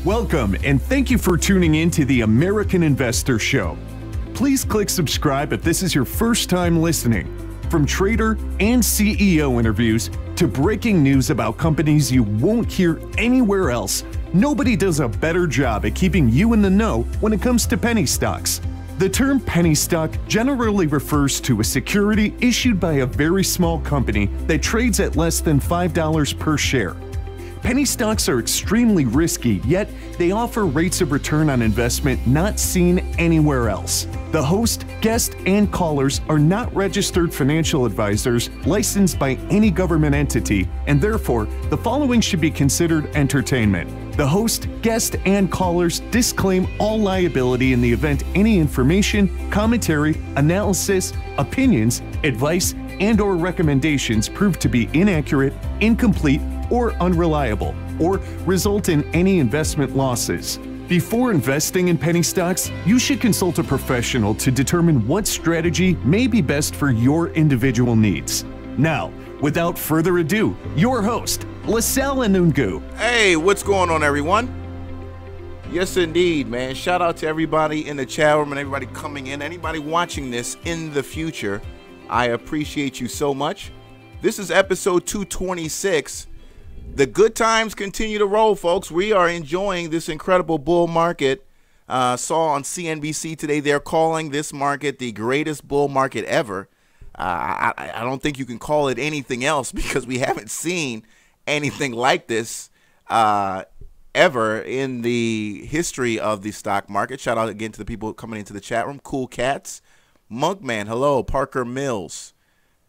Welcome, and thank you for tuning in to the American Investor Show. Please click subscribe if this is your first time listening. From trader and CEO interviews to breaking news about companies you won't hear anywhere else, nobody does a better job at keeping you in the know when it comes to penny stocks. The term penny stock generally refers to a security issued by a very small company that trades at less than $5 per share. Penny stocks are extremely risky, yet they offer rates of return on investment not seen anywhere else. The host, guest, and callers are not registered financial advisors licensed by any government entity, and therefore, the following should be considered entertainment. The host, guest, and callers disclaim all liability in the event any information, commentary, analysis, opinions, advice, and/or recommendations prove to be inaccurate, incomplete, or unreliable, or result in any investment losses. Before investing in penny stocks, you should consult a professional to determine what strategy may be best for your individual needs. Now, without further ado, your host, Lascelles Anungu. Hey, what's going on, everyone? Yes, indeed, man. Shout out to everybody in the chat room and everybody coming in, anybody watching this in the future. I appreciate you so much. This is episode 226. The good times continue to roll, folks. We are enjoying this incredible bull market. Saw on CNBC today they're calling this market the greatest bull market ever. I don't think you can call it anything else because we haven't seen anything like this ever in the history of the stock market. Shout out again to the people coming into the chat room. Cool Cats, Monkman, hello, Parker Mills,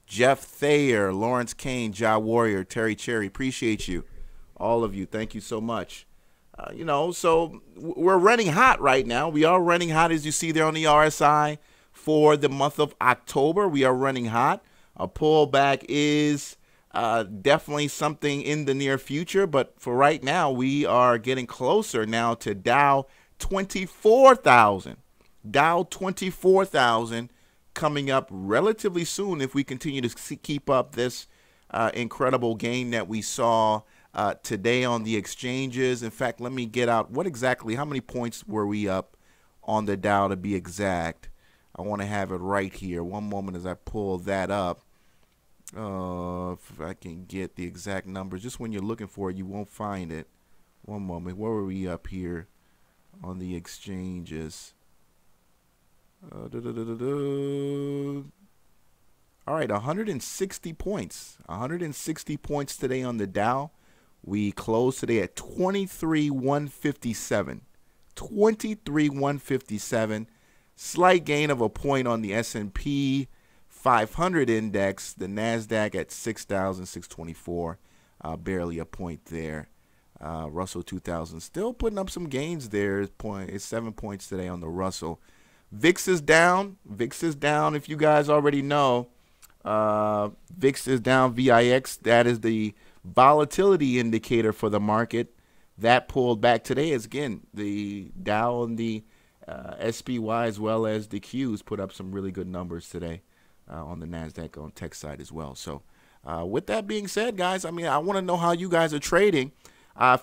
Jeff Thayer, Lawrence Kane, Ja Warrior, Terry Cherry, appreciate you. All of you, thank you so much. So we're running hot right now. We are running hot, as you see there on the RSI for the month of October. We are running hot. A pullback is definitely something in the near future, but for right now, we are getting closer now to Dow 24,000. Dow 24,000. Coming up relatively soon if we continue to keep up this incredible gain that we saw today on the exchanges. In fact, let me get out how many points were we up on the Dow to be exact. I want to have it right here. One moment as I pull that up. If I can get the exact numbers. Just when you're looking for it, you won't find it. One moment. Where were we up here on the exchanges? All right, 160 points. 160 points today on the Dow. We closed today at 23,157. 23,157. Slight gain of a point on the S&P 500 index. The NASDAQ at 6,624. Barely a point there. Russell 2000 still putting up some gains there. It's 7 points today on the Russell. VIX is down. VIX is down. If you guys already know, VIX is down. VIX, that is the volatility indicator for the market. That pulled back today as, again, the Dow and the SPY as well as the Qs put up some really good numbers today on the NASDAQ on tech side as well. So with that being said, guys, I want to know how you guys are trading.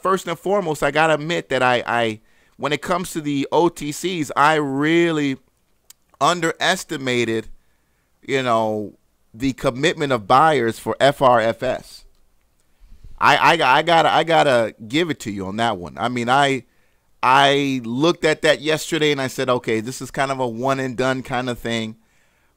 First and foremost, I got to admit that I when it comes to the OTCs, I really underestimated, the commitment of buyers for FRFS. I gotta give it to you on that one. I looked at that yesterday and I said, okay, this is kind of a one and done kind of thing,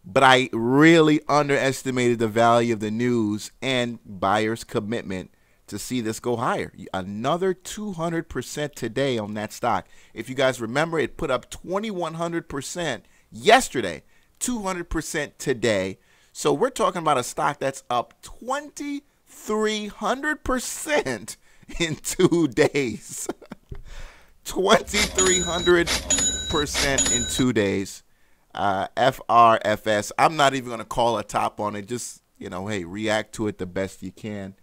but I really underestimated the value of the news and buyers' commitment to see this go higher. Another 200% today on that stock. If you guys remember, it put up 2,100% yesterday, 200% today. So we're talking about a stock that's up 2,300% in 2 days. 2,300% in 2 days. FRFS. I'm not even going to call a top on it. Just, hey, react to it the best you can.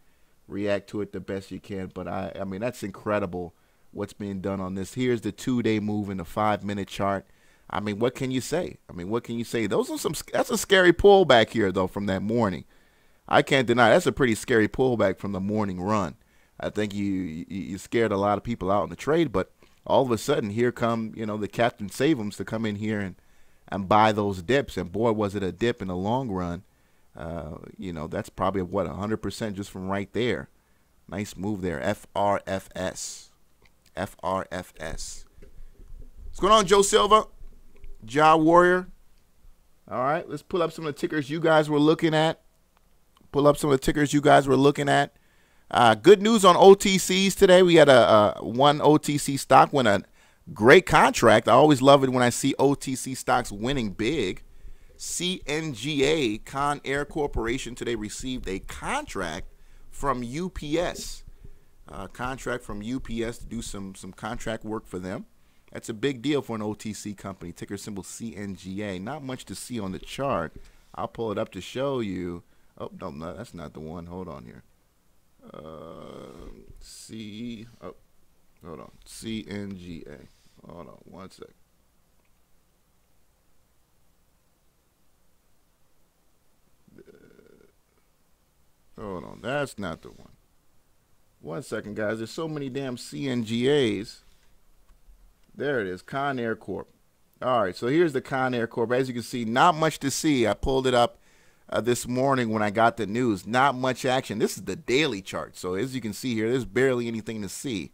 React to it the best you can. But I mean, that's incredible what's being done on this. Here's the 2-day move in the 5-minute chart. I mean, what can you say? What can you say? Those are that's a scary pullback here, though, from that morning. I can't deny that's a pretty scary pullback from the morning run. I think you scared a lot of people out in the trade, but all of a sudden, here come, the Captain Save'ems to come in here and buy those dips. And boy, was it a dip in the long run. That's probably what, 100% just from right there. Nice move there. FRFS. FRFS. What's going on, Joe Silva? Ja Warrior. All right, let's pull up some of the tickers you guys were looking at. Good news on OTCs today. We had one OTC stock win a great contract. I always love it when I see OTC stocks winning big. CNGA, Con Air Corporation, today received a contract from UPS. To do some contract work for them. That's a big deal for an OTC company. Ticker symbol CNGA. Not much to see on the chart. I'll pull it up to show you. Oh, no, that's not the one. Hold on here. Hold on. CNGA. Hold on one sec. Hold on. That's not the one. 1 second, guys. There's so many damn CNGAs. There it is. Con Air Corp. All right. So here's the Con Air Corp. As you can see, not much to see. I pulled it up this morning when I got the news. Not much action. This is the daily chart. So as you can see here, there's barely anything to see.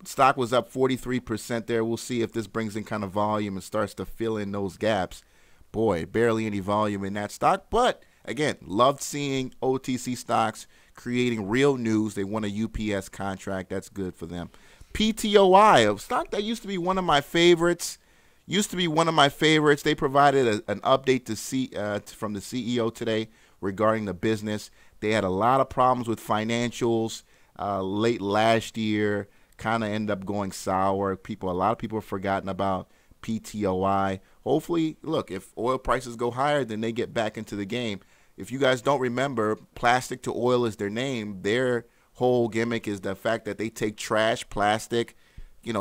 Stock was up 43% there. We'll see if this brings in kind of volume and starts to fill in those gaps. Boy, barely any volume in that stock. But again, loved seeing OTC stocks creating real news. They won a UPS contract. That's good for them. PTOI, a stock that used to be one of my favorites. They provided an update from the CEO today regarding the business. They had a lot of problems with financials late last year. Kind of ended up going sour. A lot of people have forgotten about PTOI. Hopefully, look, if oil prices go higher, then they get back into the game. If you guys don't remember, plastic to oil is their name. Their whole gimmick is the fact that they take plastic,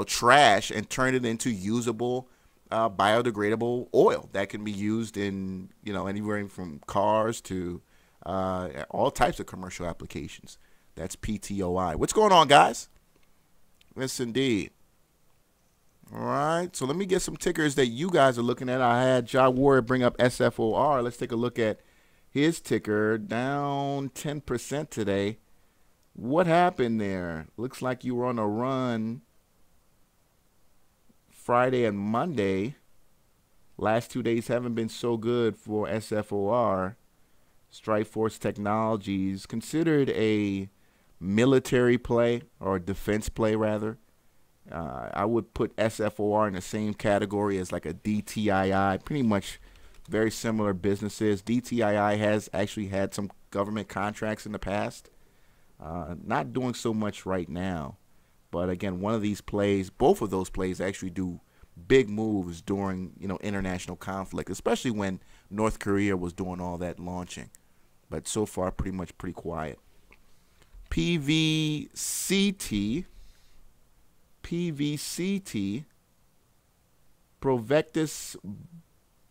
trash, and turn it into usable, biodegradable oil that can be used in, anywhere from cars to all types of commercial applications. That's PTOI. What's going on, guys? Yes, indeed. All right, so let me get some tickers that you guys are looking at. I had Ja Warrior bring up SFOR. Let's take a look at his ticker, down 10% today. What happened there? Looks like you were on a run Friday and Monday. Last 2 days haven't been so good for SFOR. Strikeforce Technologies, considered a military play, or defense play rather. I would put SFOR in the same category as like a DTII, pretty much very similar businesses. DTII has actually had some government contracts in the past. Not doing so much right now. But again, one of these plays, both of those plays actually do big moves during, international conflict, especially when North Korea was doing all that launching. But so far, pretty quiet. PVCT, Provectus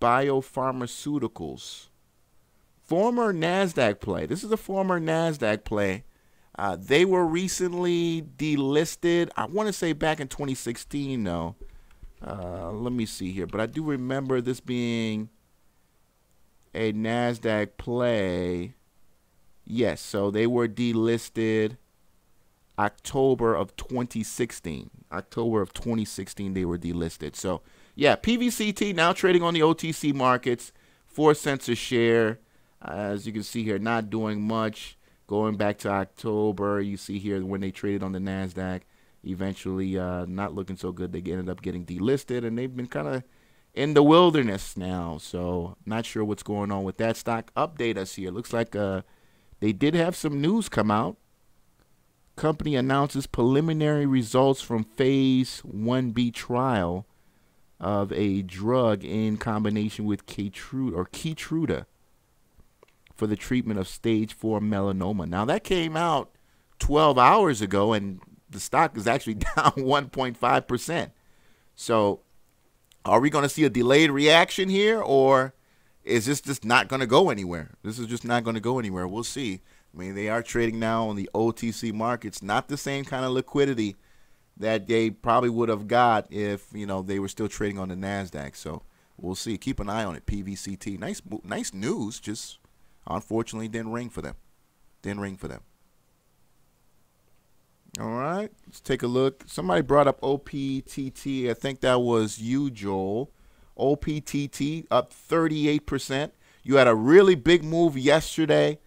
Biopharmaceuticals, former NASDAQ play. This is a former NASDAQ play. They were recently delisted. I want to say back in 2016, though. Let me see here. But I do remember this being a NASDAQ play. Yes, so they were delisted October of 2016. October of 2016, they were delisted. So, yeah, PVCT now trading on the OTC markets, 4 cents a share. As you can see here, not doing much. Going back to October, you see here when they traded on the NASDAQ, eventually not looking so good. They ended up getting delisted, and they've been kind of in the wilderness now. So, not sure what's going on with that stock. Update us here. Looks like they did have some news come out. Company announces preliminary results from phase 1B trial of a drug in combination with Keytruda for the treatment of stage 4 melanoma. Now, that came out 12 hours ago, and the stock is actually down 1.5%. So, are we going to see a delayed reaction here, or is this just not going to go anywhere? This is just not going to go anywhere. We'll see. I mean, they are trading now on the OTC markets. Not the same kind of liquidity that they probably would have got if, you know, they were still trading on the NASDAQ. So we'll see. Keep an eye on it. PVCT. Nice news. Just unfortunately didn't ring for them. All right. Let's take a look. Somebody brought up OPTT. I think that was you, Joel. OPTT up 38%. You had a really big move yesterday.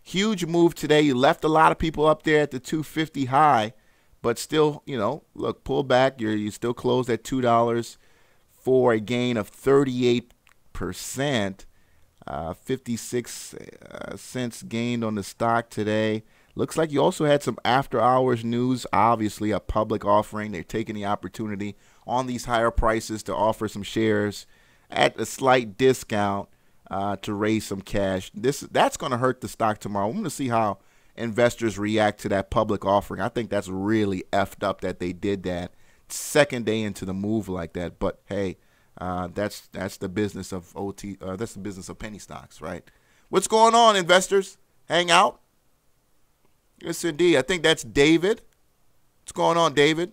Huge move today. You left a lot of people up there at the 250 high, but still, you know, look, pull back. You still closed at $2 for a gain of 38%. 56 cents gained on the stock today. Looks like you also had some after hours news. Obviously, a public offering. They're taking the opportunity on these higher prices to offer some shares at a slight discount to raise some cash. That's going to hurt the stock tomorrow. I'm going to see how investors react to that public offering. I think that's really effed up that they did that second day into the move like that. But hey, that's the business of that's the business of penny stocks, right? What's going on, investors? Hang out. Yes, indeed. I think that's David. What's going on, David?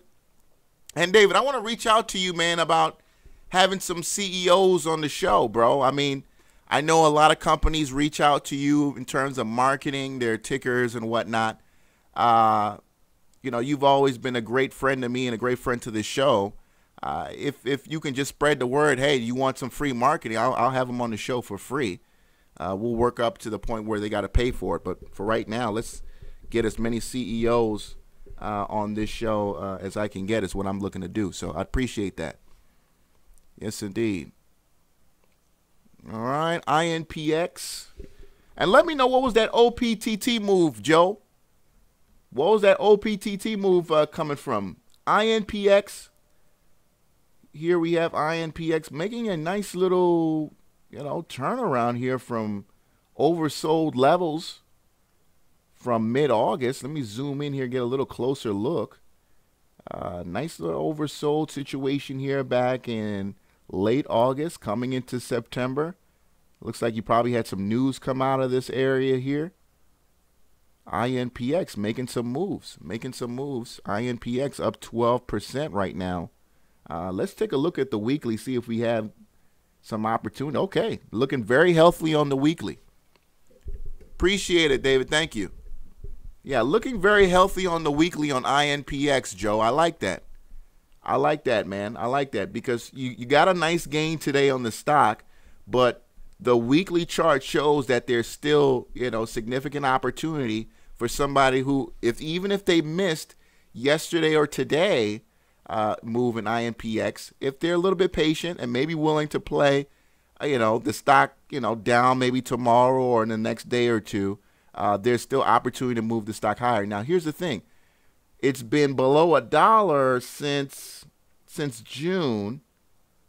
And David, I want to reach out to you, man, about having some CEOs on the show, bro. I mean, I know a lot of companies reach out to you in terms of marketing their tickers and whatnot. You know, you've always been a great friend to me and a great friend to this show. If you can just spread the word, hey, you want some free marketing, I'll have them on the show for free. We'll work up to the point where they got to pay for it. But for right now, let's get as many CEOs on this show as I can get is what I'm looking to do. So I appreciate that. Yes, indeed. All right, INPX. And let me know, what was that OPTT move, Joe? What was that OPTT move coming from? INPX. Here we have INPX making a nice little, you know, turnaround here from oversold levels from mid-August. Let me zoom in here, get a little closer look. Nice little oversold situation here back in late August, coming into September. Looks like you probably had some news come out of this area here. INPX making some moves. INPX up 12% right now. Let's take a look at the weekly, see if we have some opportunity. Okay, looking very healthy on the weekly. Appreciate it, David. Thank you. Yeah, looking very healthy on the weekly on INPX, Joe. I like that. I like that, man. I like that because you got a nice gain today on the stock, but the weekly chart shows that there's still, you know, significant opportunity for somebody who, even if they missed yesterday or today move in INPX, if they're a little bit patient and maybe willing to play, you know, the stock, you know, down maybe tomorrow or in the next day or two, there's still opportunity to move the stock higher. Now, here's the thing. It's been below $1 since June,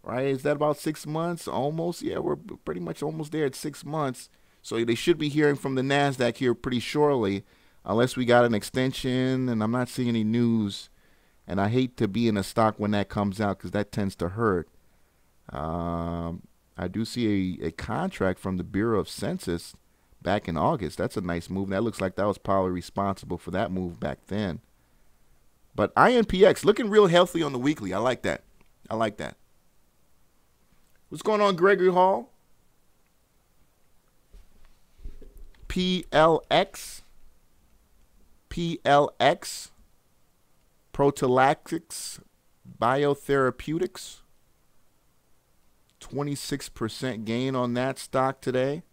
right? Is that about 6 months? Almost. Yeah, we're pretty much almost there at 6 months. So they should be hearing from the NASDAQ here pretty shortly, unless we got an extension, and I'm not seeing any news. And I hate to be in a stock when that comes out because that tends to hurt. I do see a contract from the Bureau of Census back in August. That's a nice move. That looks like that was probably responsible for that move back then. But INPX looking real healthy on the weekly. I like that. I like that. What's going on, Gregory Hall? PLX. Prophylactics. Biotherapeutics. 26% gain on that stock today.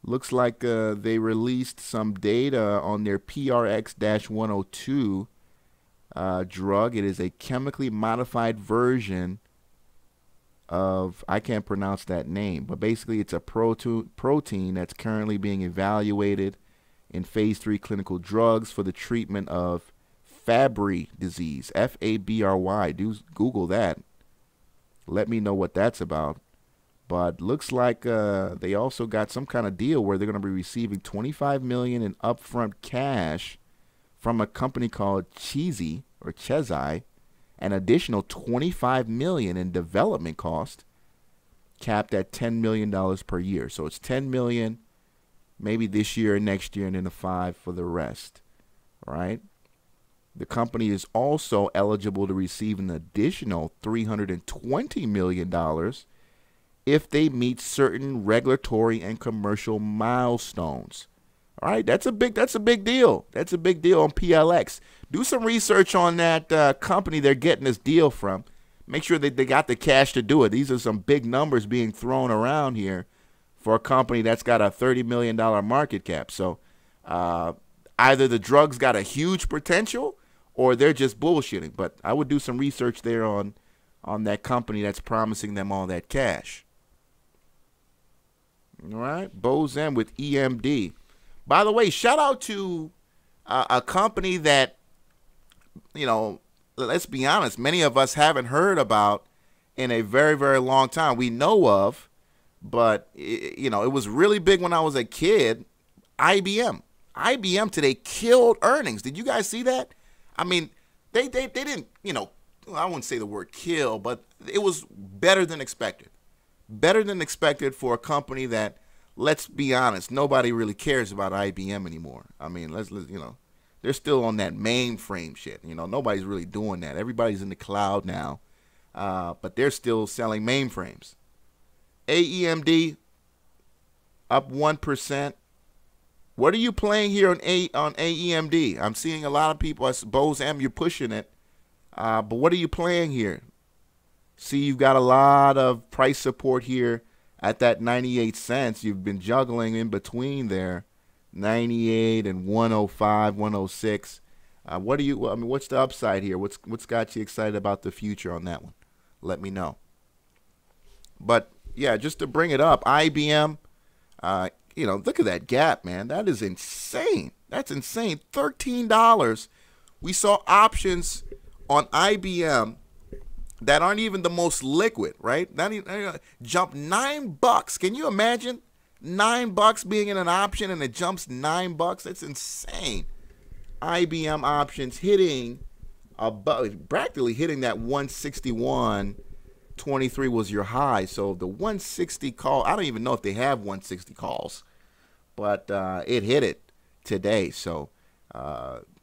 Looks like they released some data on their PRX-102 drug. It is a chemically modified version of, I can't pronounce that name, but basically it's a protein that's currently being evaluated in phase 3 clinical drugs for the treatment of Fabry disease, F-A-B-R-Y. Do Google that. Let me know what that's about. But looks like they also got some kind of deal where they're going to be receiving $25 million in upfront cash from a company called Chesy, an additional $25 million in development cost, capped at $10 million per year. So it's $10 million, maybe this year and next year, and then the $5 for the rest, right? The company is also eligible to receive an additional $320 million if they meet certain regulatory and commercial milestones. All right, that's a big deal. That's a big deal on PLX. Do some research on that company they're getting this deal from. Make sure that they got the cash to do it. These are some big numbers being thrown around here for a company that's got a $30 million market cap. So either the drug's got a huge potential or they're just bullshitting. But I would do some research there on that company that's promising them all that cash. All right, Bozem with EMD. By the way, shout out to a company that, you know, let's be honest, many of us haven't heard about in a very, very long time. We know of, but, you know, it was really big when I was a kid. IBM. IBM today killed earnings. Did you guys see that? I mean, they didn't, you know, I wouldn't say the word kill, but it was better than expected. Better than expected for a company that, let's be honest, nobody really cares about IBM anymore. I mean, let's you know, they're still on that mainframe shit. You know, nobody's really doing that. Everybody's in the cloud now, but they're still selling mainframes. AEMD up 1%. What are you playing here on AEMD? I'm seeing a lot of people. I suppose you're pushing it, but what are you playing here? See, you've got a lot of price support here at that 98 cents. You've been juggling in between there, 98 and 105, 106. What do you? I mean, what's the upside here? What's got you excited about the future on that one? Let me know. But yeah, just to bring it up, IBM. You know, look at that gap, man. That is insane. That's insane. $13. We saw options on IBM that aren't even the most liquid, right? Not even, jump $9. Can you imagine $9 being in an option and it jumps $9? That's insane. IBM options hitting practically hitting that 161.23 was your high. So the 160 call, I don't even know if they have 160 calls, but it hit it today. So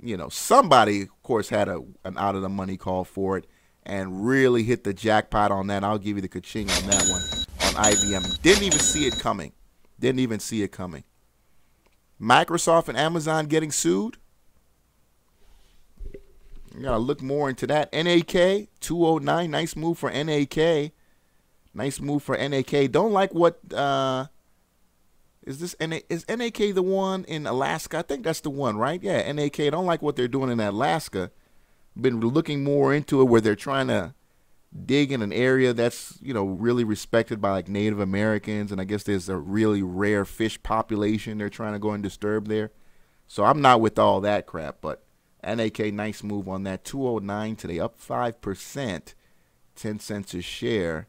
you know, somebody of course had an out of the money call for it and really hit the jackpot on that. I'll give you the ka-ching on that one on IBM. Didn't even see it coming. Didn't even see it coming. Microsoft and Amazon getting sued. You gotta look more into that. NAK 209. Nice move for NAK. Nice move for NAK. Don't like what is NAK the one in Alaska? I think that's the one, right? Yeah, NAK. Don't like what they're doing in Alaska. Been looking more into it where they're trying to dig in an area that's, you know, really respected by like Native Americans, and I guess there's a really rare fish population they're trying to go and disturb there. So I'm not with all that crap, but NAK, nice move on that. 209 today, up 5%, 10 cents a share.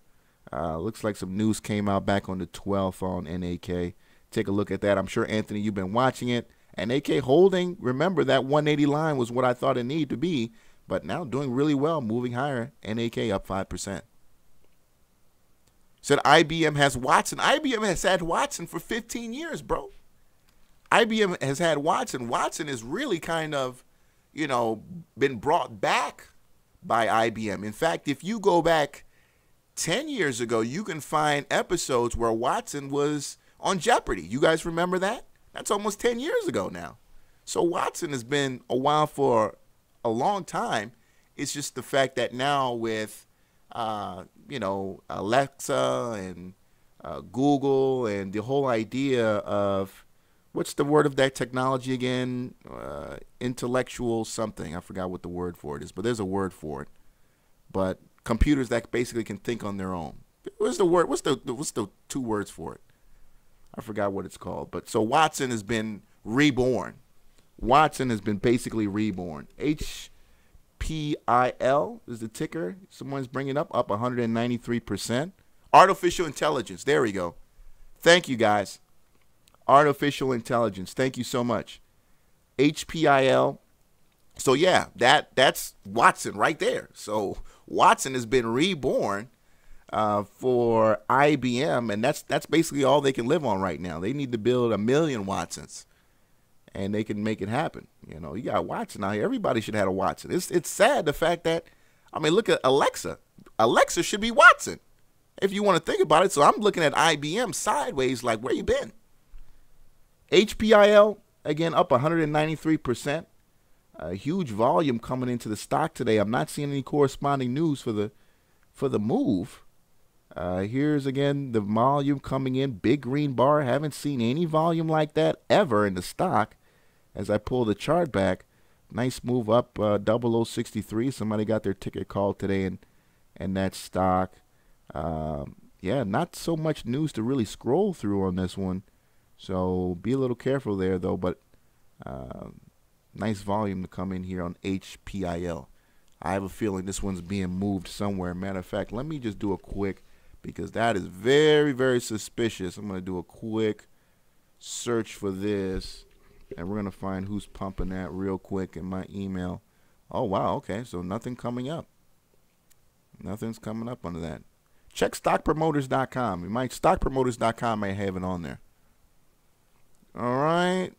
Looks like some news came out back on the 12th on NAK. Take a look at that. I'm sure, Anthony, you've been watching it. NAK holding, remember that 180 line was what I thought it needed to be, but now doing really well, moving higher. NAK up 5%. Said IBM has Watson. IBM has had Watson for 15 years, bro. IBM has had Watson. Watson is really kind of, you know, been brought back by IBM. In fact, if you go back 10 years ago, you can find episodes where Watson was on Jeopardy. You guys remember that? That's almost 10 years ago now. So Watson has been a while for a long time. It's just the fact that now with, you know, Alexa and Google and the whole idea of, what's the word of that technology again? Intellectual something. I forgot what the word for it is, but there's a word for it. But computers that basically can think on their own. What's the word? What's the two words for it? I forgot what it's called. But so Watson has been reborn. Watson has been basically reborn. HPIL is the ticker. Someone's bringing up 193%. Artificial intelligence. There we go. Thank you, guys. Artificial intelligence. Thank you so much. HPIL. So yeah, that's Watson right there. So Watson has been reborn for IBM, and that's basically all they can live on right now. They need to build 1 million Watsons, and they can make it happen. You know, you got Watson out here. Everybody should have a Watson. It's sad the fact that, I mean, look at Alexa. Alexa should be Watson, if you want to think about it. So I'm looking at IBM sideways, like, where you been? HPIL, again, up 193%. A huge volume coming into the stock today. I'm not seeing any corresponding news for the move. Here's, again, the volume coming in. Big green bar. Haven't seen any volume like that ever in the stock. As I pull the chart back, nice move up, 0063. Somebody got their ticket called today in that stock. Yeah, not so much news to really scroll through on this one. So be a little careful there, though. But nice volume to come in here on HPIL. I have a feeling this one's being moved somewhere. Matter of fact, let me just do a quick, because that is very, very suspicious. I'm going to do a quick search for this, and we're going to find who's pumping that real quick in my email. Oh, wow. Okay, so nothing coming up. Nothing's coming up under that. Check stockpromoters.com. Stockpromoters.com may have it on there. All right.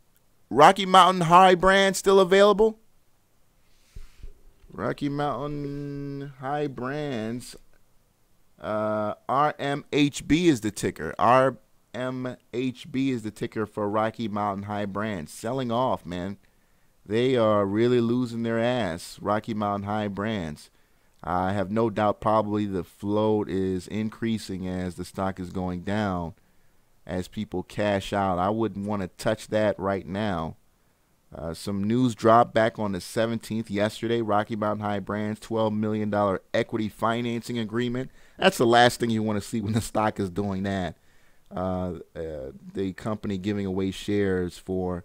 Rocky Mountain High brand still available? Rocky Mountain High brands. RMHB is the ticker. RMHB is the ticker for Rocky Mountain High brands. Selling off, man. They are really losing their ass. Rocky Mountain High brands. I have no doubt probably the float is increasing as the stock is going down, as people cash out. I wouldn't want to touch that right now. Some news dropped back on the 17th yesterday. Rocky Mountain High Brands, $12 million equity financing agreement. That's the last thing you want to see when the stock is doing that. The company giving away shares for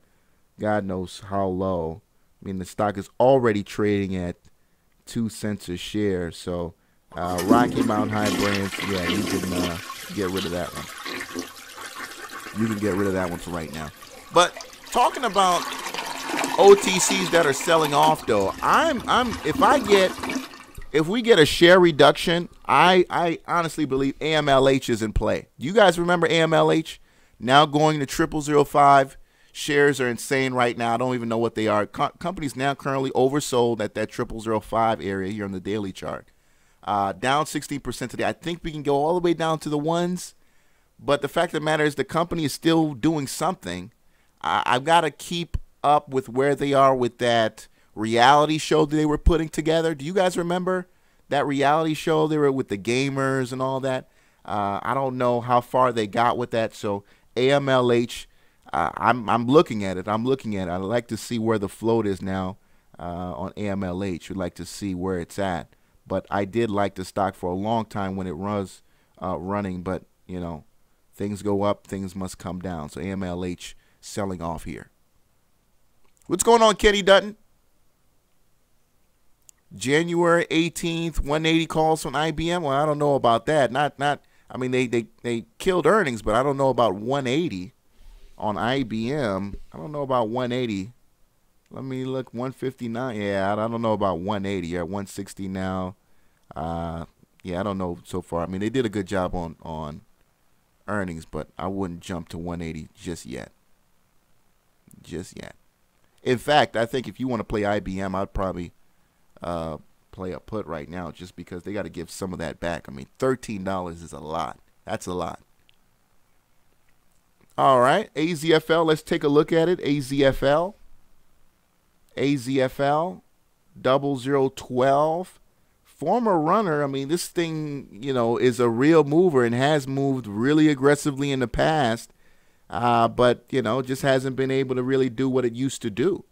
God knows how low. I mean, the stock is already trading at 2 cents a share. So Rocky Mountain High Brands, yeah, you can get rid of that one. You can get rid of that one for right now. But talking about OTCs that are selling off, though, if we get a share reduction, I honestly believe AMLH is in play. Do you guys remember AMLH? Now going to 0005. Shares are insane right now. I don't even know what they are. Companies now currently oversold at that 0005 area here on the daily chart. Down 16% today. I think we can go all the way down to the ones. But the fact of the matter is the company is still doing something. I've got to keep up with where they are with that reality show that they were putting together. Do you guys remember that reality show? They were with the gamers and all that. I don't know how far they got with that. So AMLH, I'm looking at it. I'd like to see where the float is now on AMLH. Would like to see where it's at. But I did like the stock for a long time when it was running. But, you know, things go up, things must come down. So AMLH selling off here. What's going on, Kenny Dutton? January 18th, 180 calls from IBM. Well, I don't know about that. I mean, they killed earnings, but I don't know about 180 on IBM. I don't know about 180. Let me look. 159. Yeah, I don't know about 180. You're at 160 now. Yeah, I don't know so far. I mean, they did a good job on earnings, but I wouldn't jump to 180 just yet. Just yet. In fact, I think if you want to play IBM, I'd probably play a put right now just because they got to give some of that back. I mean, $13 is a lot. That's a lot. All right, AZFL, let's take a look at it. AZFL 0012. Former runner, I mean, this thing, you know, is a real mover and has moved really aggressively in the past. But, you know, just hasn't been able to really do what it used to do.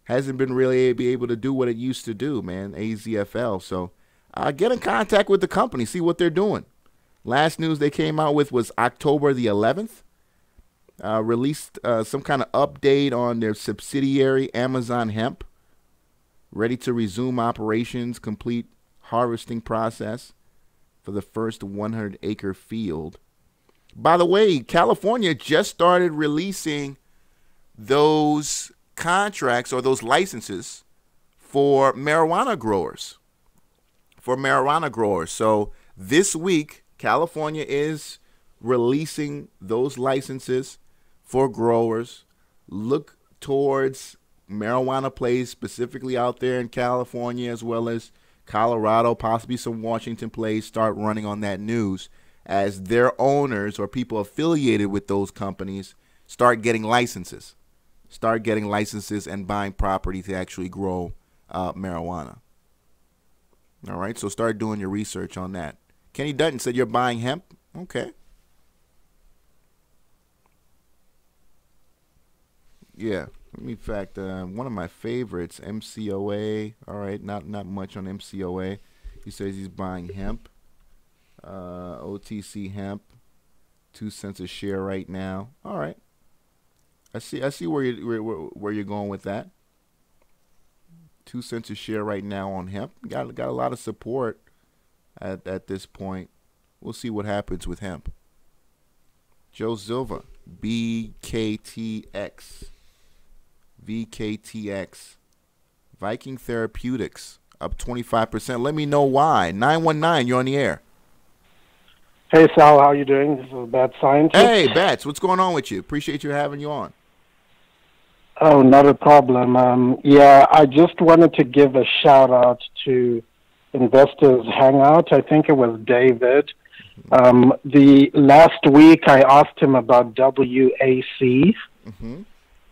Hasn't been really able to do what it used to do, man, AZFL. So get in contact with the company, see what they're doing. Last news they came out with was October the 11th. Released some kind of update on their subsidiary, Amazon Hemp. Ready to resume operations, complete harvesting process for the first 100-acre field. By the way, California just started releasing those contracts or those licenses for marijuana growers. So this week, California is releasing those licenses for growers. Look towards marijuana plays specifically out there in California as well as Colorado, possibly some Washington plays start running on that news as their owners or people affiliated with those companies start getting licenses and buying property to actually grow marijuana. All right, so start doing your research on that. Kenny Dutton said you're buying hemp. Okay. Yeah. In fact, one of my favorites, MCOA. All right, not much on MCOA. He says he's buying hemp. OTC hemp, 2 cents a share right now. All right. I see where you're going with that. 2 cents a share right now on hemp. Got a lot of support at this point. We'll see what happens with hemp. Joe Silva, BKTX. Viking Therapeutics up 25%. Let me know why. 919, you're on the air. Hey Sal, how you doing? This is Bats Scientist. Hey Bats, what's going on with you? Appreciate you having you on. Oh, not a problem. Yeah, I just wanted to give a shout out to Investors Hangout. I think it was David. The last week I asked him about WAC.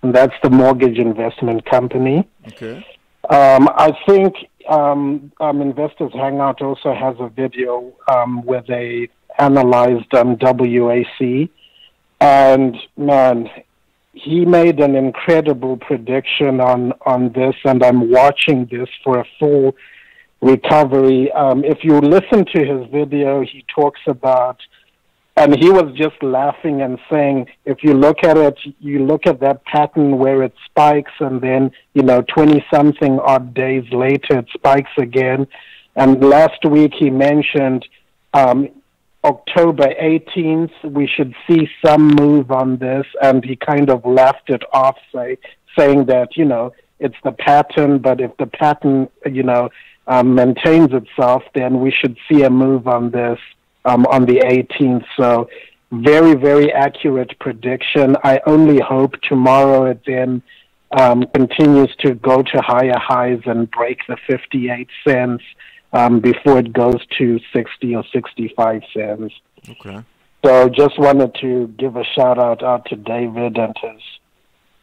And that's the mortgage investment company. Okay. I think Investors Hangout also has a video where they analyzed WAC. And, man, he made an incredible prediction on this, and I'm watching this for a full recovery. If you listen to his video, he talks about, and he was just laughing and saying, if you look at it, you look at that pattern where it spikes and then, 20-something odd days later it spikes again. And last week he mentioned October 18th, we should see some move on this, and he kind of laughed it off, saying that, it's the pattern, but if the pattern, maintains itself, then we should see a move on this on the 18th. So very, very accurate prediction. I only hope tomorrow it then continues to go to higher highs and break the 58 cents before it goes to 60 or 65 cents. Okay. So just wanted to give a shout out to David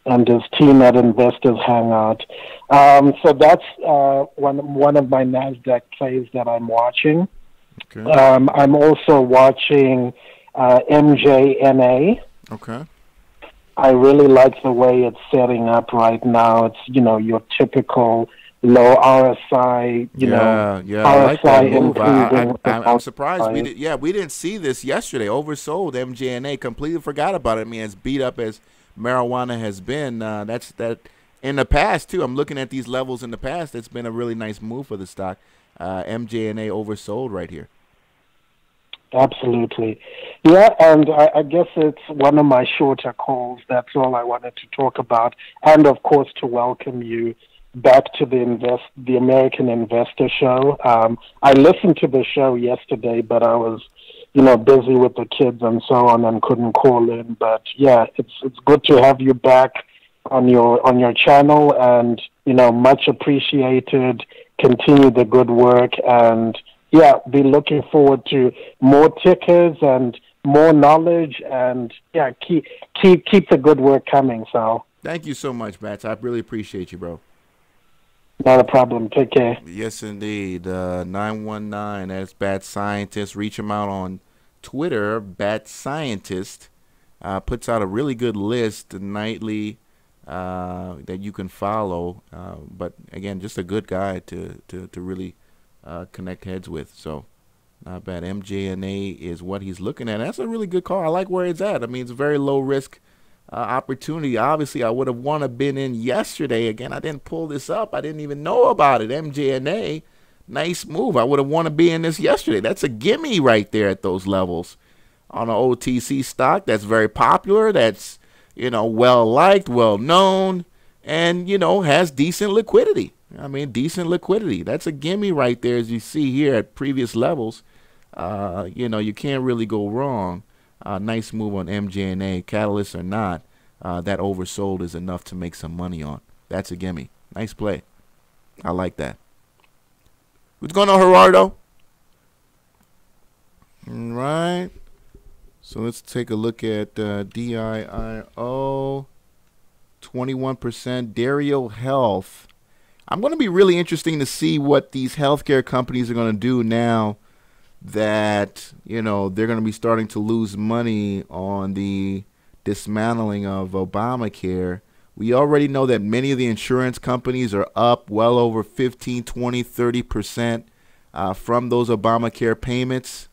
and his team at Investors Hangout. So that's one of my NASDAQ plays that I'm watching. Okay. I'm also watching MJNA. Okay. I really like the way it's setting up right now. It's, your typical low RSI, RSI I like that move. I'm surprised we didn't see this yesterday. Oversold MJNA, completely forgot about it. I mean, as beat up as marijuana has been, that's in the past too. I'm looking at these levels in the past. It's been a really nice move for the stock. MJNA oversold right here. Absolutely. Yeah, and I guess it's one of my shorter calls. That's all I wanted to talk about. And, of course, to welcome you back to the American Investor Show. I listened to the show yesterday, but I was, busy with the kids and so on and couldn't call in. But, yeah, it's good to have you back on your channel and, much appreciated. Continue the good work and, yeah, be looking forward to more tickers and more knowledge and, yeah, keep the good work coming, Sal. Thank you so much, Bats. I really appreciate you, bro. Not a problem. Take care. Yes, indeed. 919, that's Bat Scientist. Reach him out on Twitter. Bat Scientist puts out a really good list nightly that you can follow. But, again, just a good guy to really connect heads with. So, not bad. MJNA is what he's looking at. That's a really good call. I like where it's at. I mean, it's a very low-risk opportunity. Obviously, I would have wanted to been in yesterday. Again, I didn't pull this up. I didn't even know about it. MJNA, nice move. I would have wanted to be in this yesterday. That's a gimme right there at those levels on an OTC stock that's very popular, that's, well-liked, well-known, and, has decent liquidity. I mean, decent liquidity. That's a gimme right there, as you see here at previous levels. You can't really go wrong. Nice move on MJNA, catalyst or not. that oversold is enough to make some money on. That's a gimme. Nice play. I like that. What's going on, Gerardo? All right. So let's take a look at DIIO. 21%. Dario Health. I'm going to be really interesting to see what these healthcare companies are going to do now that, you know, they're going to be starting to lose money on the dismantling of Obamacare. We already know that many of the insurance companies are up well over 15, 20, 30% from those Obamacare payments.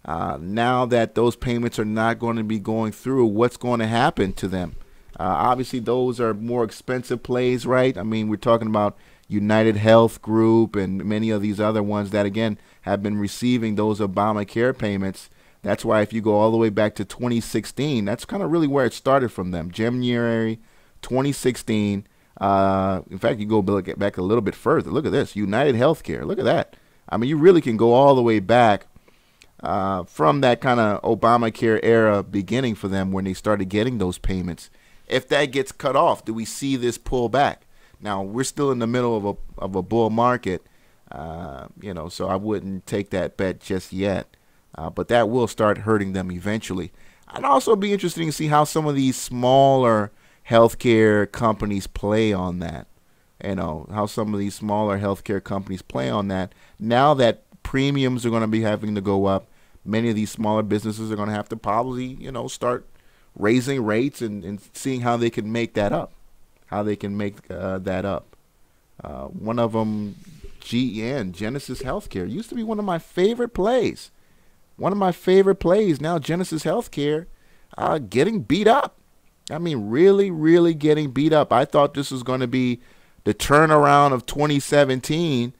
Now that those payments are not going to be going through, what's going to happen to them? Obviously, those are more expensive plays, right? I mean, we're talking about United Health Group and many of these other ones that, again, have been receiving those Obamacare payments. That's why if you go all the way back to 2016, that's kind of really where it started from them. January 2016. In fact, you go back a little bit further. Look at this. United Healthcare. Look at that. I mean, you really can go all the way back from that kind of Obamacare era beginning for them when they started getting those payments. If that gets cut off, do we see this pull back? Now, we're still in the middle of a bull market, you know, so I wouldn't take that bet just yet. But that will start hurting them eventually. I'd also be interested to see how some of these smaller healthcare companies play on that. You know, how some of these smaller healthcare companies play on that. Now that premiums are going to be having to go up, many of these smaller businesses are going to have to probably, you know, start raising rates and seeing how they can make that up. How they can make that up. One of them, GEN, Genesis Healthcare, used to be one of my favorite plays. One of my favorite plays. Now Genesis Healthcare getting beat up. I mean, really, really getting beat up. I thought this was going to be the turnaround of 2017.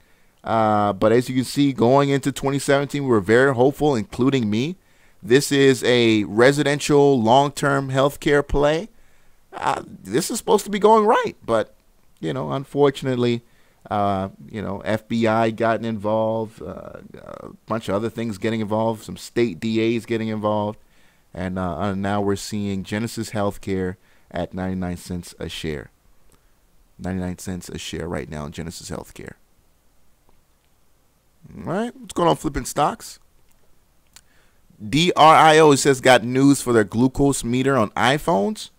But as you can see, going into 2017, we were very hopeful, including me. This is a residential long-term healthcare play. This is supposed to be going right, but, you know, unfortunately, you know, FBI gotten involved, a bunch of other things getting involved, some state DAs getting involved, and now we're seeing Genesis Healthcare at 99 cents a share. 99 cents a share right now in Genesis Healthcare. All right, what's going on, flipping stocks? DRIO says got news for their glucose meter on iPhones.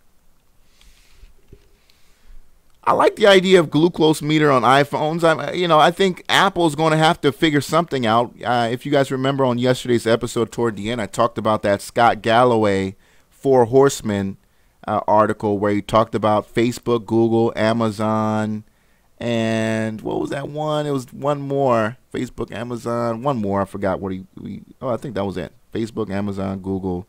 I like the idea of glucose meter on iPhones. I think Apple's going to have to figure something out. If you guys remember on yesterday's episode toward the end, I talked about that Scott Galloway Four Horsemen article where he talked about Facebook, Google, Amazon, and what was that one? It was one more. Facebook, Amazon, one more. I forgot what I think that was it. Facebook, Amazon, Google.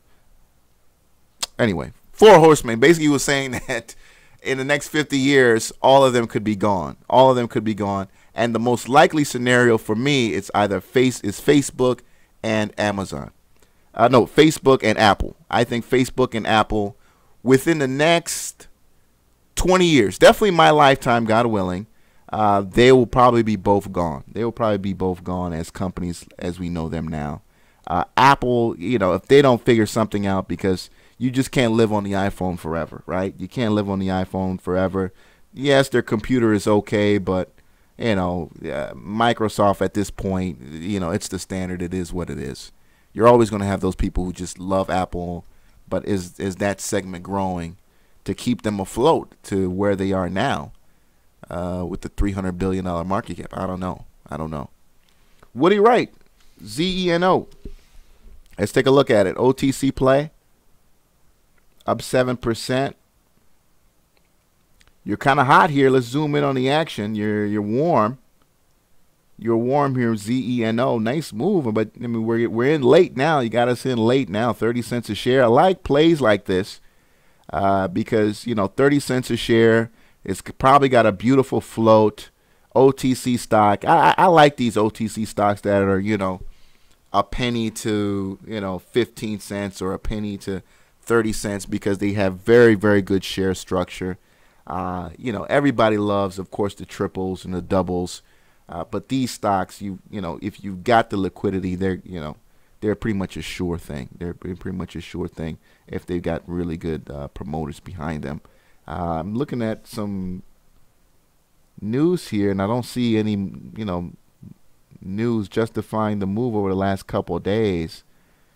Anyway, Four Horsemen. Basically, he was saying that in the next 50 years, all of them could be gone. All of them could be gone. And the most likely scenario for me is either Facebook and Amazon. No, Facebook and Apple. I think Facebook and Apple within the next 20 years, definitely my lifetime, God willing, they will probably be both gone. They will probably be both gone as companies as we know them now. Apple, you know, if they don't figure something out, because you just can't live on the iPhone forever, right? You can't live on the iPhone forever. Yes, their computer is okay, but, you know, Microsoft at this point, you know, it's the standard. It is what it is. You're always going to have those people who just love Apple, but is that segment growing to keep them afloat to where they are now with the $300 billion market cap? I don't know. Woody Wright, ZENO. Let's take a look at it. OTC play. Up 7%. You're kind of hot here. Let's zoom in on the action. You're warm. You're warm here, ZENO. Nice move, but I mean we're in late now. You got us in late now. 30 cents a share. I like plays like this because, you know, 30 cents a share. It's probably got a beautiful float. OTC stock. I like these OTC stocks that are, you know, a penny to, you know, 15 cents or a penny to 30 cents because they have very, very good share structure. You know, everybody loves, of course, the triples and the doubles. But these stocks, you know, if you've got the liquidity, they're, you know, they're pretty much a sure thing. They're pretty much a sure thing if they've got really good promoters behind them. I'm looking at some news here, and I don't see any, news justifying the move over the last couple of days.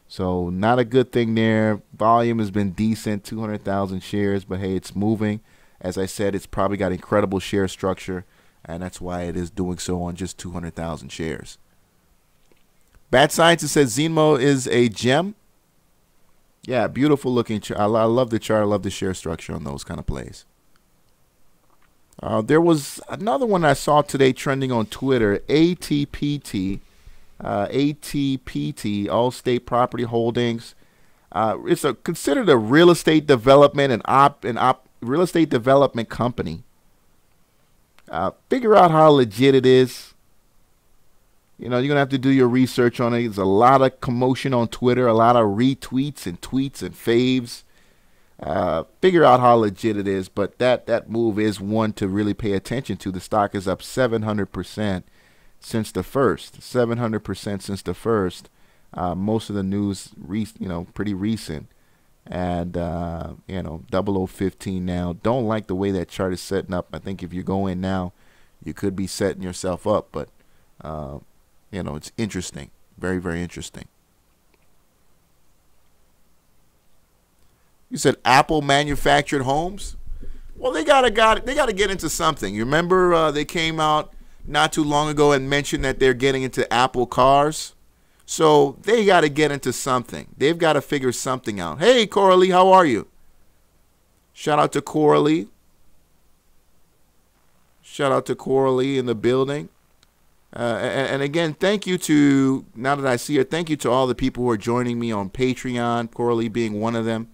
So not a good thing there. Volume has been decent, 200,000 shares, but hey, it's moving. As I said, it's probably got incredible share structure, and that's why it is doing so on just 200,000 shares. Bad Scientist says Zenmo is a gem. Yeah, beautiful looking chart. I love the chart. I love the share structure on those kind of plays. There was another one I saw today trending on Twitter, ATPT. ATPT, All State Property Holdings. It's considered a real estate development real estate development company. Figure out how legit it is. You're going to have to do your research on it. There's a lot of commotion on Twitter, a lot of retweets and tweets and faves. Figure out how legit it is, but that move is one to really pay attention to. The stock is up 700% since the first. 700% since the first. Most of the news, pretty recent. And, 0015 now. Don't like the way that chart is setting up. I think if you go in now, you could be setting yourself up, but, it's interesting. Very, very interesting. You said Apple manufactured homes? Well, they gotta get into something. You remember they came out not too long ago and mentioned that they're getting into Apple cars? So they got to get into something. They've got to figure something out. Hey, Coralie, how are you? Shout out to Coralie. Shout out to Coralie in the building. And again, thank you to, now that I see her, thank you to all the people who are joining me on Patreon, Coralie being one of them.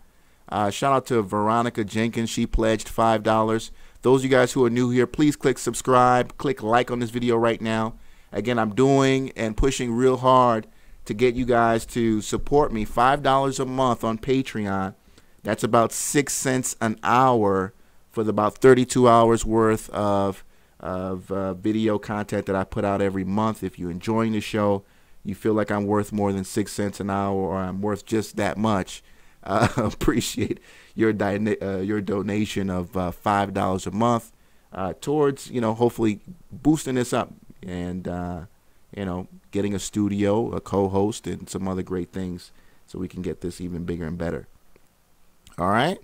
Shout out to Veronica Jenkins. She pledged $5. Those of you guys who are new here, please click subscribe, click like on this video right now. Again, I'm doing and pushing real hard to get you guys to support me. $5 a month on Patreon. That's about 6 cents an hour for the about 32 hours worth of video content that I put out every month. If you're enjoying the show, you feel like I'm worth more than 6 cents an hour, or I'm worth just that much, appreciate your donation of $5 a month towards, hopefully boosting this up and, getting a studio, a co-host, and some other great things so we can get this even bigger and better. All right.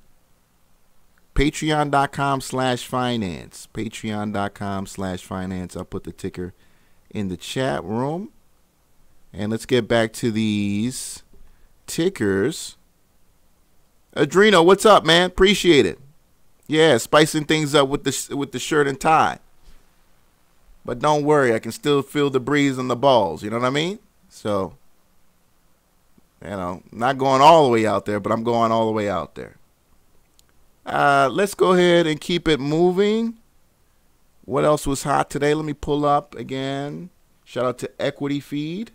Patreon.com/finance. Patreon.com/finance. I'll put the ticker in the chat room. And let's get back to these tickers. Adreno, what's up, man? Appreciate it. Yeah, spicing things up with the shirt and tie. But don't worry, I can still feel the breeze on the balls. You know what I mean? So, not going all the way out there, but I'm going all the way out there. Let's go ahead and keep it moving. What else was hot today? Let me pull up again. Shout out to Equity Feed.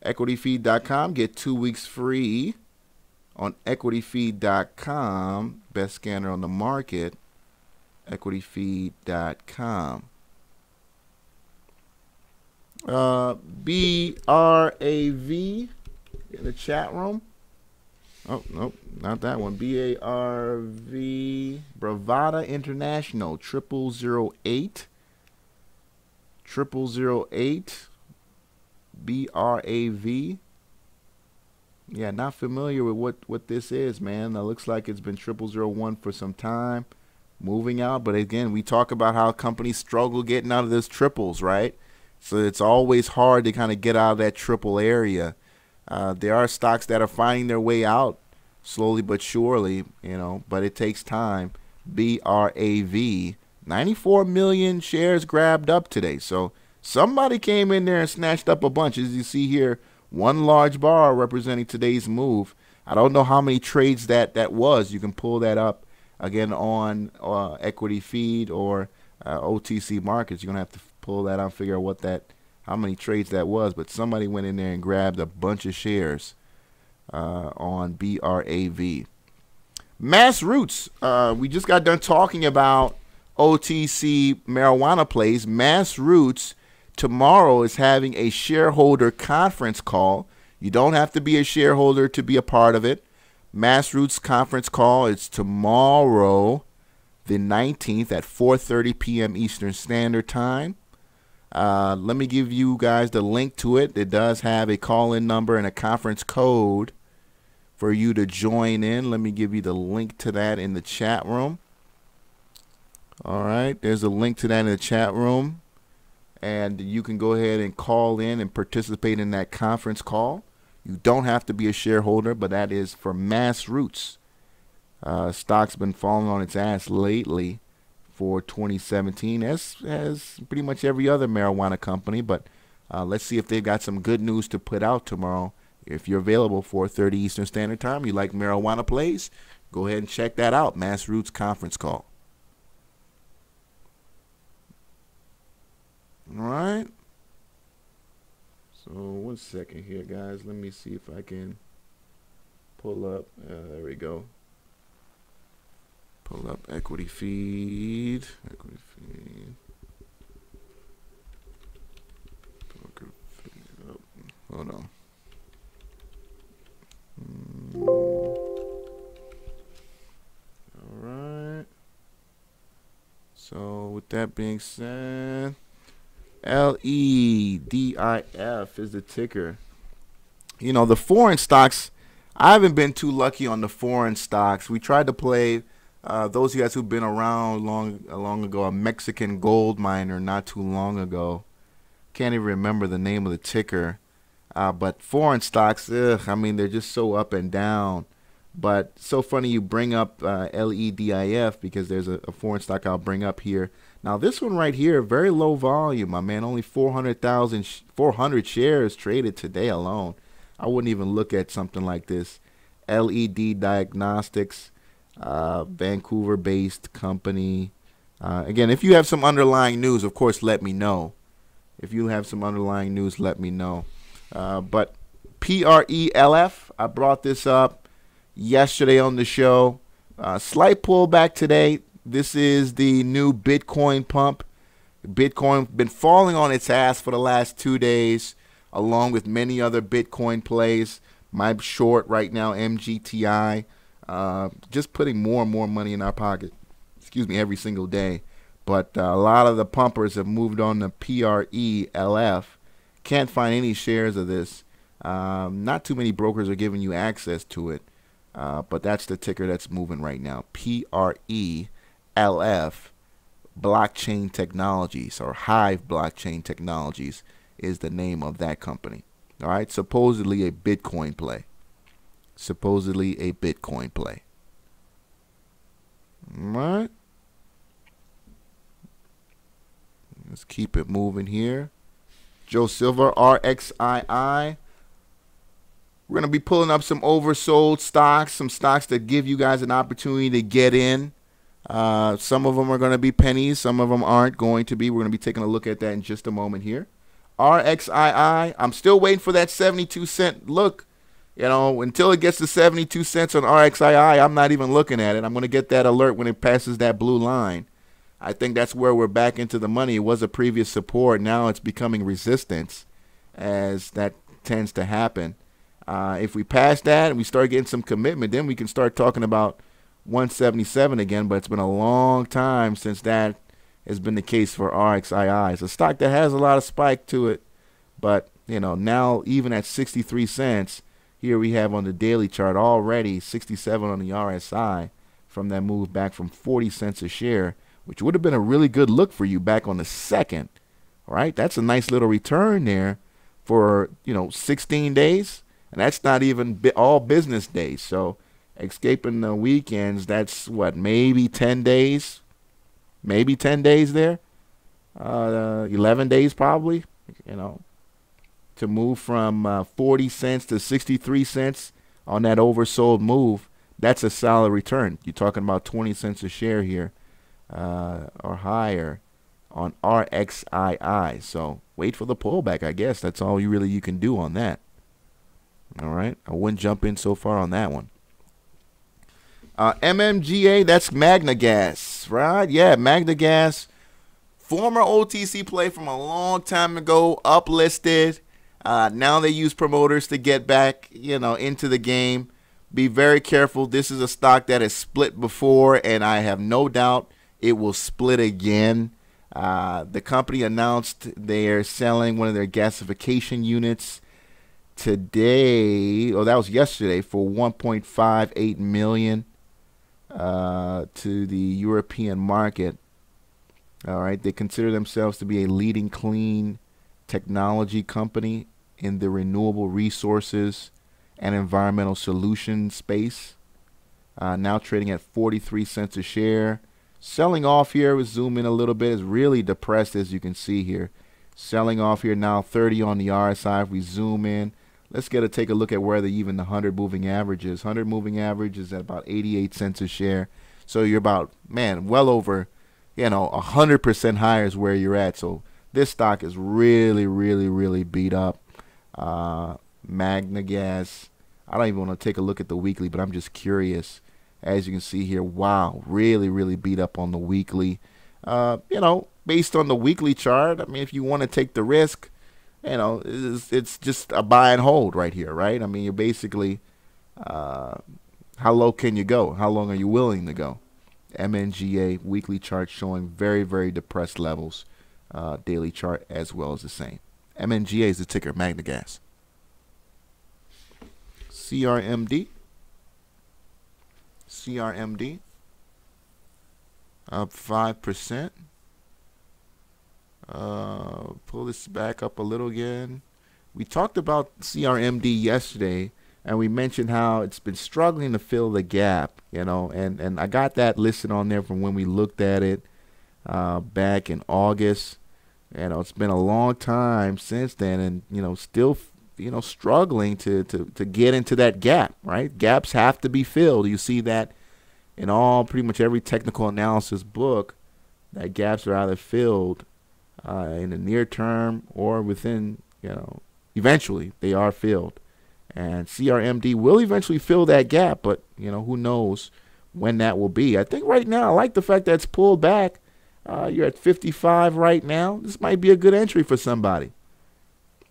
EquityFeed.com. Get 2 weeks free on EquityFeed.com. Best scanner on the market. EquityFeed.com. BRAV in the chat room. Oh, nope, not that one. BARV, Bravada International, 0008. 0008. BRAV. Yeah, not familiar with what this is, man. It looks like it's been 0001 for some time, moving out. But again, we talk about how companies struggle getting out of those triples, right? So it's always hard to kind of get out of that triple area. There are stocks that are finding their way out slowly but surely, but it takes time. BRAV, 94 million shares grabbed up today. So somebody came in there and snatched up a bunch. As you see here, one large bar representing today's move. I don't know how many trades that was. You can pull that up again on Equity Feed or OTC Markets. You're going to have to pull that out and figure out how many trades that was. But somebody went in there and grabbed a bunch of shares on BRAV. Mass Roots. We just got done talking about OTC marijuana plays. Mass Roots tomorrow is having a shareholder conference call. You don't have to be a shareholder to be a part of it. Massroots conference call is tomorrow, the 19th at 4:30 p.m. Eastern Standard Time. Let me give you guys the link to it. It does have a call-in number and a conference code for you to join in. Let me give you the link to that in the chat room. All right, there's a link to that in the chat room, and you can go ahead and call in and participate in that conference call. You don't have to be a shareholder, but that is for Massroots. Stock's been falling on its ass lately for 2017, as pretty much every other marijuana company. But let's see if they've got some good news to put out tomorrow. If you're available 4:30 Eastern Standard Time, you like marijuana plays, go ahead and check that out. Massroots conference call. All right. So 1 second here, guys. Let me see if I can pull up. There we go. Pull up equity feed. Equity feed. Oh, hold on. All right. So with that being said, LEDIF is the ticker. You know, the foreign stocks, I haven't been too lucky on the foreign stocks. We tried to play, those of you guys who've been around long ago, a Mexican gold miner not too long ago. Can't even remember the name of the ticker. But foreign stocks, I mean, they're just so up and down. But so funny you bring up LEDIF, because there's a foreign stock I'll bring up here. Now this one right here, very low volume, my man. Only 400 shares traded today alone. I wouldn't even look at something like this. LED Diagnostics, Vancouver-based company. Again, if you have some underlying news, of course, let me know. If you have some underlying news, let me know. But PRELF, I brought this up yesterday on the show. Slight pullback today. This is the new Bitcoin pump. Bitcoin been falling on its ass for the last 2 days, along with many other Bitcoin plays. My short right now, MGTI, just putting more and more money in our pocket, every single day. But a lot of the pumpers have moved on to PRELF. Can't find any shares of this. Not too many brokers are giving you access to it. But that's the ticker that's moving right now. PRELF Blockchain Technologies, or Hive Blockchain Technologies is the name of that company. All right, supposedly a Bitcoin play. Supposedly a Bitcoin play. All right. Let's keep it moving here. Joe Silver, RXII. We're going to be pulling up some oversold stocks, some stocks that give you guys an opportunity to get in. Some of them are going to be pennies. Some of them aren't going to be. We're going to be taking a look at that in just a moment here. RXII, I'm still waiting for that 72-cent look. You know, until it gets to 72 cents on RXII, I'm not even looking at it. I'm going to get that alert when it passes that blue line. I think that's where we're back into the money. It was a previous support. Now it's becoming resistance, as that tends to happen. If we pass that and we start getting some commitment, then we can start talking about 177 again. But it's been a long time since that has been the case for RXII. It's a stock that has a lot of spike to it. But, you know, now even at 63 cents, here we have on the daily chart already 67 on the RSI from that move back from 40 cents a share, which would have been a really good look for you back on the second. All right, that's a nice little return there for, you know, 16 days. And that's not even all business days. So escaping the weekends, that's what, maybe 10 days? Maybe 10 days there? 11 days probably, you know, to move from 40 cents to 63 cents on that oversold move. That's a solid return. You're talking about 20 cents a share here or higher on RXII. So wait for the pullback, I guess. That's all you can do on that. All right, I wouldn't jump in so far on that one. MMGA, that's Magna Gas, right? Yeah, Magna Gas, former OTC play from a long time ago, uplisted. Now they use promoters to get back, into the game. Be very careful. This is a stock that has split before, and I have no doubt it will split again. The company announced they are selling one of their gasification units today. Oh, that was yesterday, for $1.58 million to the European market. All right, they consider themselves to be a leading clean technology company in the renewable resources and environmental solution space. Now trading at 43 cents a share. Selling off here, we zoom in a little bit, is really depressed, as you can see here. Selling off here now, 30 on the RSI. If we zoom in, let's take a look at where even the 100 moving average is. 100 moving average is at about 88 cents a share. So you're about, well over, 100% higher is where you're at. So this stock is really, really, really beat up. Magna Gas, I don't even want to take a look at the weekly, but I'm just curious. As you can see here, wow, really, really beat up on the weekly. Based on the weekly chart, I mean, if you want to take the risk, it's just a buy and hold right here, right? I mean, you're basically, how low can you go? How long are you willing to go? MNGA weekly chart showing very, very depressed levels. Daily chart as well as the same. MNGA is the ticker, Magna Gas. CRMD. CRMD up 5%. Pull this back up a little again. We talked about CRMD yesterday, and we mentioned how it's been struggling to fill the gap, and I got that listed on there from when we looked at it back in August. It's been a long time since then, and still struggling to get into that gap, right? Gaps have to be filled. You see that in pretty much every technical analysis book, that gaps are either filled in the near term or within, eventually they are filled. And CRMD will eventually fill that gap, but, who knows when that will be. I think right now, I like the fact that it's pulled back. You're at 55 right now. This might be a good entry for somebody.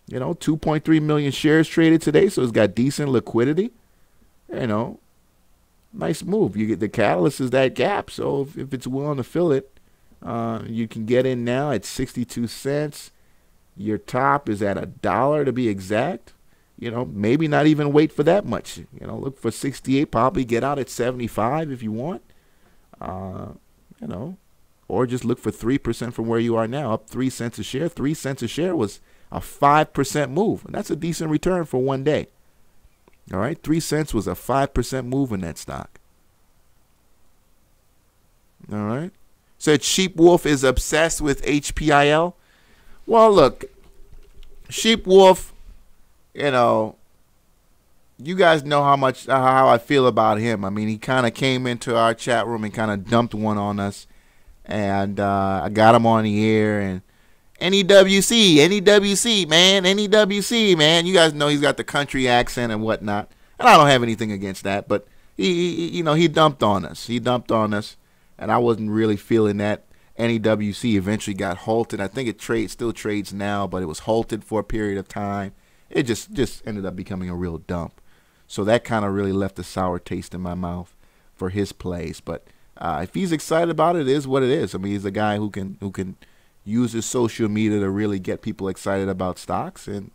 2.3 million shares traded today, so it's got decent liquidity. Nice move. You get the catalyst is that gap, so if it's willing to fill it, you can get in now at 62 cents. Your top is at $1 to be exact. Maybe not even wait for that much. Look for 68, probably get out at 75 if you want. Or just look for 3% from where you are now, up 3 cents a share. 3 cents a share was a 5% move, and that's a decent return for one day. All right, 3 cents was a 5% move in that stock. All right. Said Sheep Wolf is obsessed with HPIL. Well, look, Sheep Wolf, you guys know how I feel about him. I mean, he kind of came into our chat room and kind of dumped one on us, and I got him on the air, and NEWC, man. You guys know he's got the country accent and whatnot, and I don't have anything against that, but he dumped on us. And I wasn't really feeling that. NEWC eventually got halted. I think it still trades now, but it was halted for a period of time. It just ended up becoming a real dump. So that kind of really left a sour taste in my mouth for his plays. But if he's excited about it, it is what it is. I mean, he's a guy who can use his social media to really get people excited about stocks, and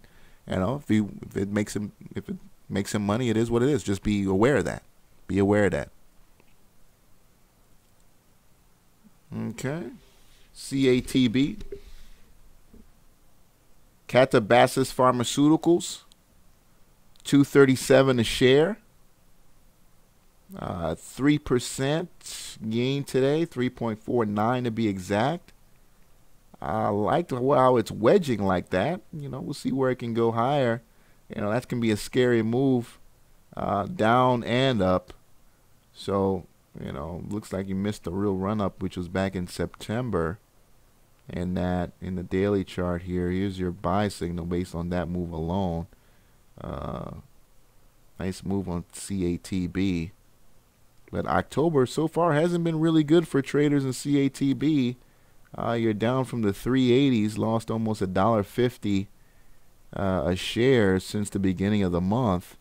if it makes him money, it is what it is. Just be aware of that. Okay. CATB. Catabasis Pharmaceuticals. $2.37 a share. 3% gain today. 3.49 to be exact. I like how it's wedging like that. We'll see where it can go higher. That can be a scary move, down and up. So, looks like you missed the real run up, which was back in September. And that in the daily chart here, here's your buy signal based on that move alone. Nice move on CATB. But October so far hasn't been really good for traders in CATB. You're down from the 380s, lost almost $1.50 a share since the beginning of the month.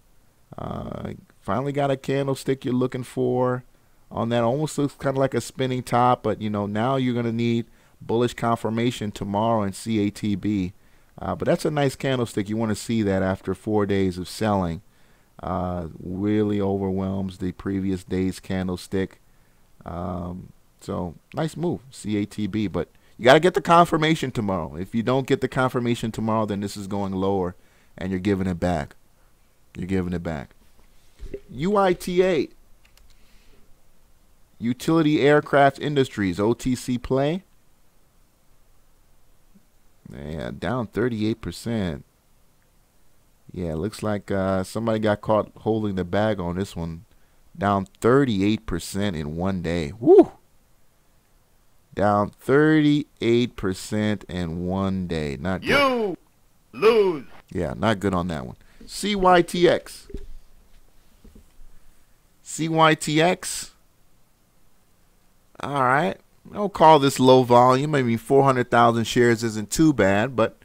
Finally got a candlestick you're looking for on that. Almost looks kind of like a spinning top, but now you're going to need bullish confirmation tomorrow in CATB. But that's a nice candlestick. You want to see that after 4 days of selling. Really overwhelms the previous day's candlestick. So nice move, CATB. But you got to get the confirmation tomorrow. If you don't get the confirmation tomorrow, then this is going lower, and you're giving it back. You're giving it back. UITA, Utility Aircraft Industries, OTC play. Yeah, down 38%. Yeah, it looks like somebody got caught holding the bag on this one. Down 38% in 1 day. Woo! Down 38% in 1 day. Not good. You lose. Yeah, not good on that one. CYTX. CYTX. All right. I'll call this low volume. I mean, 400,000 shares isn't too bad, but,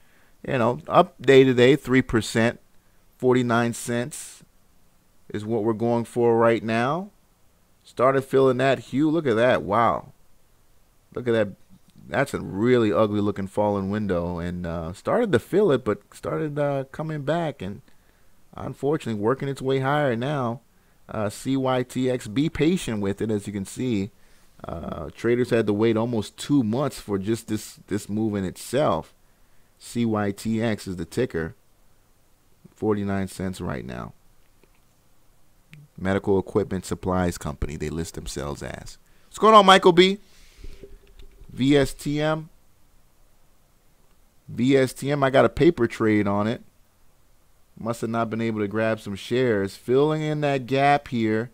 up day to day, 3%, 49 cents is what we're going for right now. Started filling that hue. Look at that. Wow. Look at that. That's a really ugly looking fallen window, and started to fill it, but started coming back, and unfortunately working its way higher now. CYTX, be patient with it, as you can see. Traders had to wait almost 2 months for just this move in itself. CYTX is the ticker. 49 cents right now. Medical Equipment Supplies Company, they list themselves as. What's going on, Michael B? VSTM. VSTM, I got a paper trade on it. Must have not been able to grab some shares. Filling in that gap here.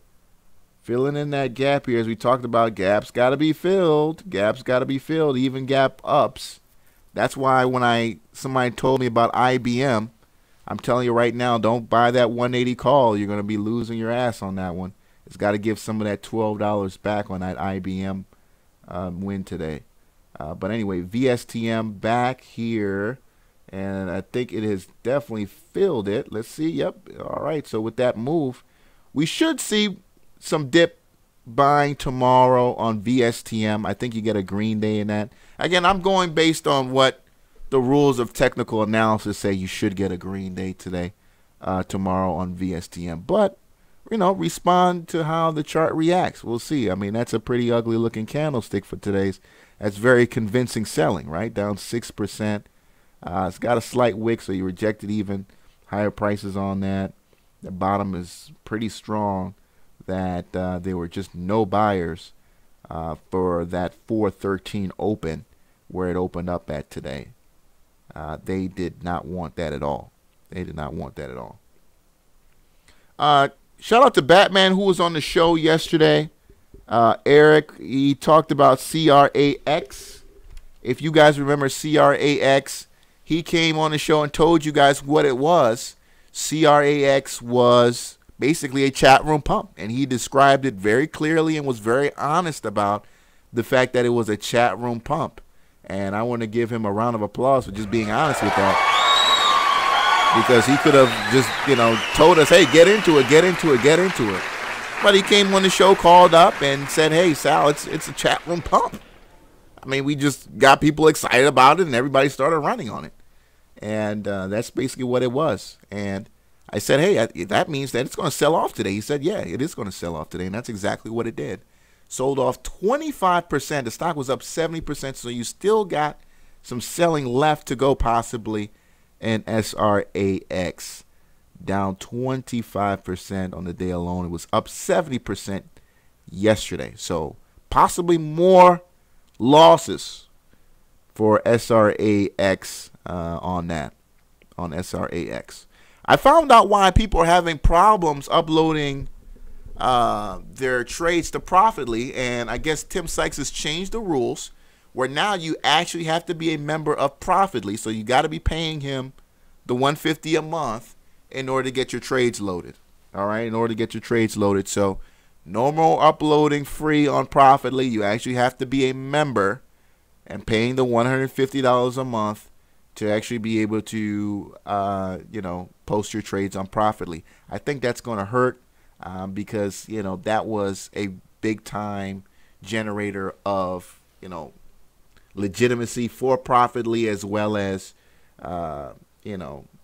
Filling in that gap here, as we talked about, gaps got to be filled. Gaps got to be filled, even gap ups. That's why when somebody told me about IBM, I'm telling you right now, don't buy that 180 call. You're going to be losing your ass on that one. It's got to give some of that $12 back on that IBM win today. But anyway, VSTM back here, and I think it has definitely filled it. Let's see. Yep. All right. So with that move, we should see some dip buying tomorrow on VSTM. I think you get a green day in that. Again, I'm going based on what the rules of technical analysis say. You should get a green day today, tomorrow on VSTM. But, respond to how the chart reacts. We'll see. I mean, that's a pretty ugly looking candlestick for today's. That's very convincing selling, right? Down 6%. It's got a slight wick, so you rejected even higher prices on that. The bottom is pretty strong. That there were just no buyers for that 413 open where it opened up at today. They did not want that at all. They did not want that at all. Shout out to Batman, who was on the show yesterday. Eric, he talked about CRAX. If you guys remember CRAX, he came on the show and told you guys what it was. CRAX was basically a chat room pump, and he described it very clearly and was very honest about the fact that it was a chat room pump. And I want to give him a round of applause for just being honest with that, because he could have just told us, hey, get into it, get into it, get into it. But he came on the show, called up and said, hey, Sal, it's a chat room pump. I mean, we just got people excited about it and everybody started running on it. And that's basically what it was. And I said, hey, that means that it's going to sell off today. He said, yeah, it is going to sell off today. And that's exactly what it did. Sold off 25%. The stock was up 70%. So you still got some selling left to go possibly in SRAX. Down 25% on the day alone. It was up 70% yesterday. So possibly more losses for SRAX on that, on SRAX. I found out why people are having problems uploading their trades to Profitly, and I guess Tim Sykes has changed the rules where now you actually have to be a member of Profitly, so you got to be paying him the $150 a month in order to get your trades loaded. All right, in order to get your trades loaded. So no more uploading free on Profitly. You actually have to be a member and paying the $150 a month to actually be able to, post your trades on Profitly. I think that's going to hurt because, that was a big time generator of, legitimacy for Profitly, as well as,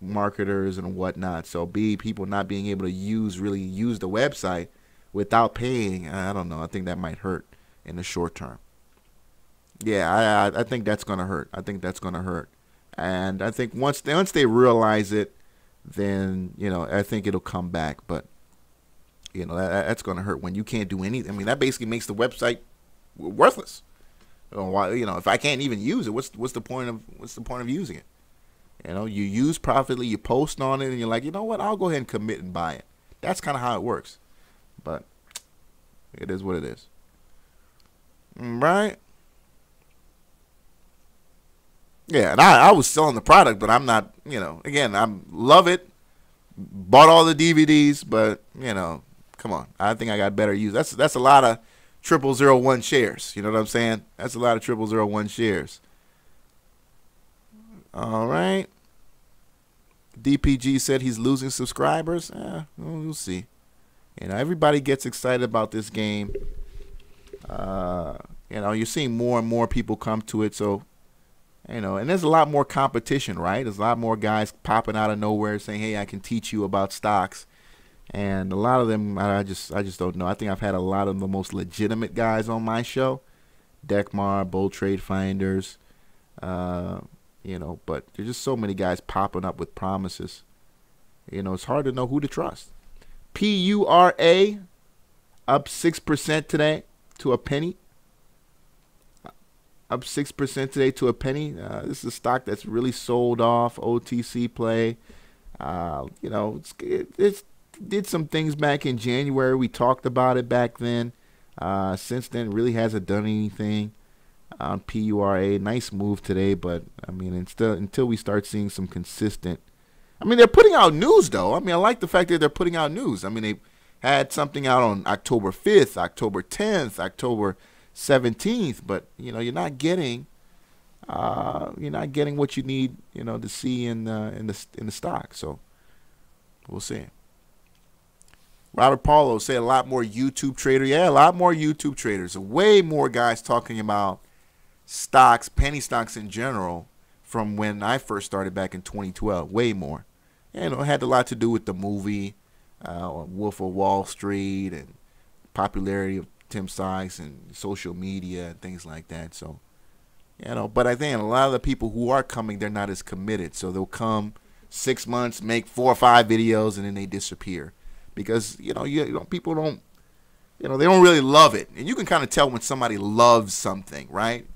marketers and whatnot. So people not being able to really use the website without paying, I don't know. I think that might hurt in the short term. Yeah, I think that's going to hurt. I think that's going to hurt. And I think once they realize it, then, I think it'll come back. But, that's going to hurt when you can't do anything. I mean, that basically makes the website worthless. If I can't even use it, what's the point of using it? You use Profitly, you post on it, and you're like, you know what? I'll go ahead and commit and buy it. That's kind of how it works. But it is what it is. Right? Yeah, and I was selling the product, but I'm not, again, I love it. Bought all the DVDs, but, come on. I think I got better use. That's a lot of 0001 shares. You know what I'm saying? That's a lot of 0001 shares. All right. DPG said he's losing subscribers. We'll see. Everybody gets excited about this game. You're seeing more and more people come to it, so and there's a lot more competition, right? There's a lot more guys popping out of nowhere saying, "Hey, I can teach you about stocks," and a lot of them, I just don't know. I think I've had a lot of the most legitimate guys on my show, Deckmar, Bull Trade Finders, but there's just so many guys popping up with promises. It's hard to know who to trust. PURA up 6% today to a penny. Up 6% today to a penny. This is a stock that's really sold off. OTC play. It did some things back in January. We talked about it back then. Since then, really hasn't done anything on PURA. Nice move today, but I mean, until we start seeing some consistent. I mean, they're putting out news though. I mean, I like the fact that they're putting out news. I mean, they had something out on October 5th, October 10th, October 17th, but you're not getting what you need to see in the stock. So we'll see. Robert Paulo say a lot more YouTube trader. Yeah, a lot more YouTube traders. Way more guys talking about stocks, penny stocks in general, from when I first started back in 2012. Way more. It had a lot to do with the movie Wolf of Wall Street and popularity of Tim Sykes and social media and things like that. So, but I think a lot of the people who are coming, they're not as committed. So they'll come 6 months, make 4 or 5 videos, and then they disappear because people don't, they don't really love it. And you can kind of tell when somebody loves something, right?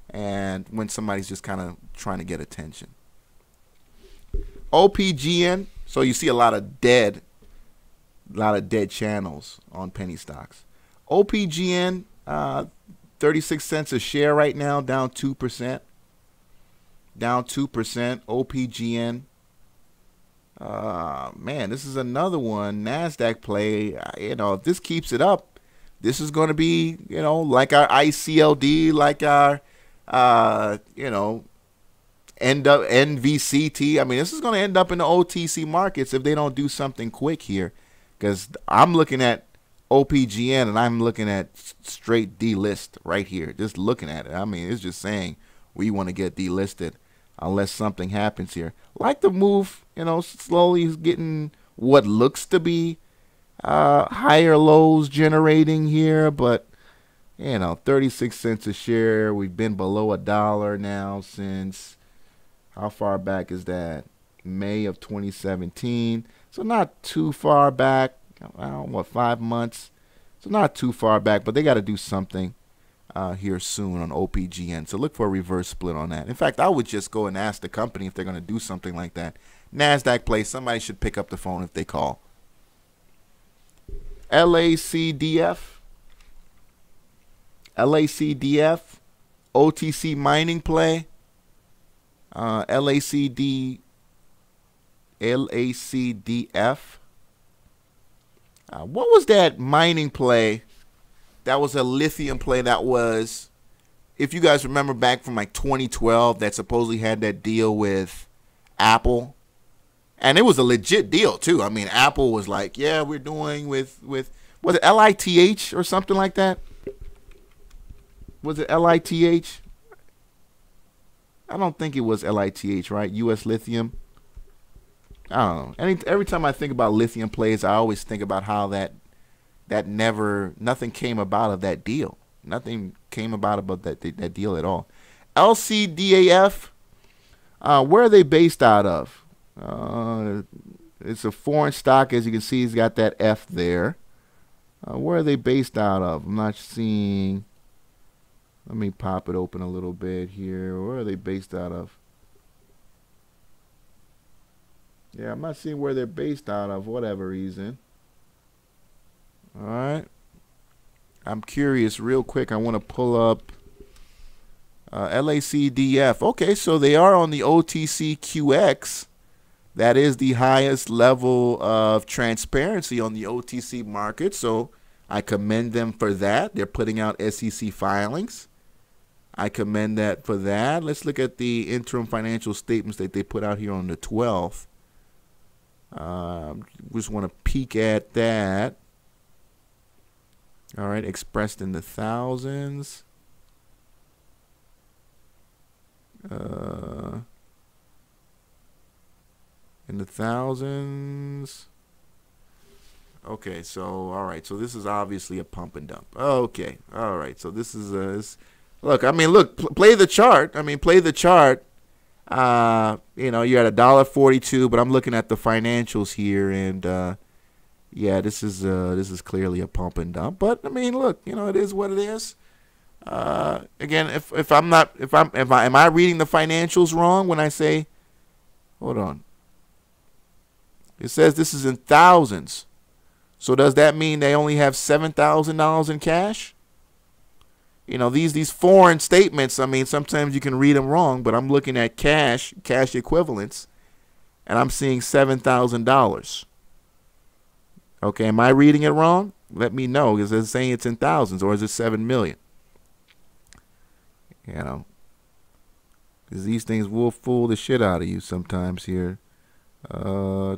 And when somebody's just kind of trying to get attention. OPGN. So you see a lot of dead channels on penny stocks. OPGN, 36 cents a share right now, down 2%. Down 2%. OPGN. Man, this is another one. NASDAQ play. If this keeps it up, this is going to be, like our ICLD, like our, end up NVCT. I mean, this is going to end up in the OTC markets if they don't do something quick here. Because I'm looking at OPGN and I'm looking at straight delist right here. Just looking at it. I mean, it's just saying we want to get delisted unless something happens here. Like the move, slowly is getting what looks to be higher lows generating here. But, 36 cents a share. We've been below $1 now since, how far back is that? May of 2017. So not too far back. 5 months? So not too far back, but they got to do something here soon on OPGN. So look for a reverse split on that. In fact, I would just go and ask the company if they're going to do something like that. NASDAQ play, somebody should pick up the phone if they call. LACDF. OTC mining play. LACDF. What was that mining play? That was a lithium play that was if you guys remember back from like 2012, that supposedly had that deal with Apple. And it was a legit deal, too. I mean, Apple was like, yeah, we're doing with was it LITH or something like that? Was it LITH? I don't think it was LITH, right? US Lithium. I don't know. Every time I think about lithium plays, I always think about how nothing came about of that deal. Nothing came about that deal at all. LCDAF, where are they based out of? It's a foreign stock, as you can see. It's got that F there. Where are they based out of? I'm not seeing. Let me pop it open a little bit here. Where are they based out of? Yeah, I'm not seeing where they're based out of, for whatever reason. All right. I'm curious, real quick. I want to pull up LACDF. Okay, so they are on the OTCQX. That is the highest level of transparency on the OTC market. So I commend them for that. They're putting out SEC filings. I commend that for that. Let's look at the interim financial statements that they put out here on the 12th. Just want to peek at that. All right, expressed in the thousands. In the thousands. Okay, so all right, so this is obviously a pump and dump. Okay, all right, so this is look. I mean, look, play the chart. I mean, play the chart. You know, you're at $1.42, but I'm looking at the financials here, and yeah, this is clearly a pump and dump. But I mean, look, you know, it is what it is. Again, am I reading the financials wrong when I say, hold on? It says this is in thousands. So does that mean they only have $7,000 in cash? You know, these foreign statements, I mean, sometimes you can read them wrong, but I'm looking at cash equivalents, and I'm seeing $7,000. Okay, am I reading it wrong? Let me know, because it's saying it's in thousands, or is it 7 million? You know, because these things will fool the shit out of you sometimes here. They'll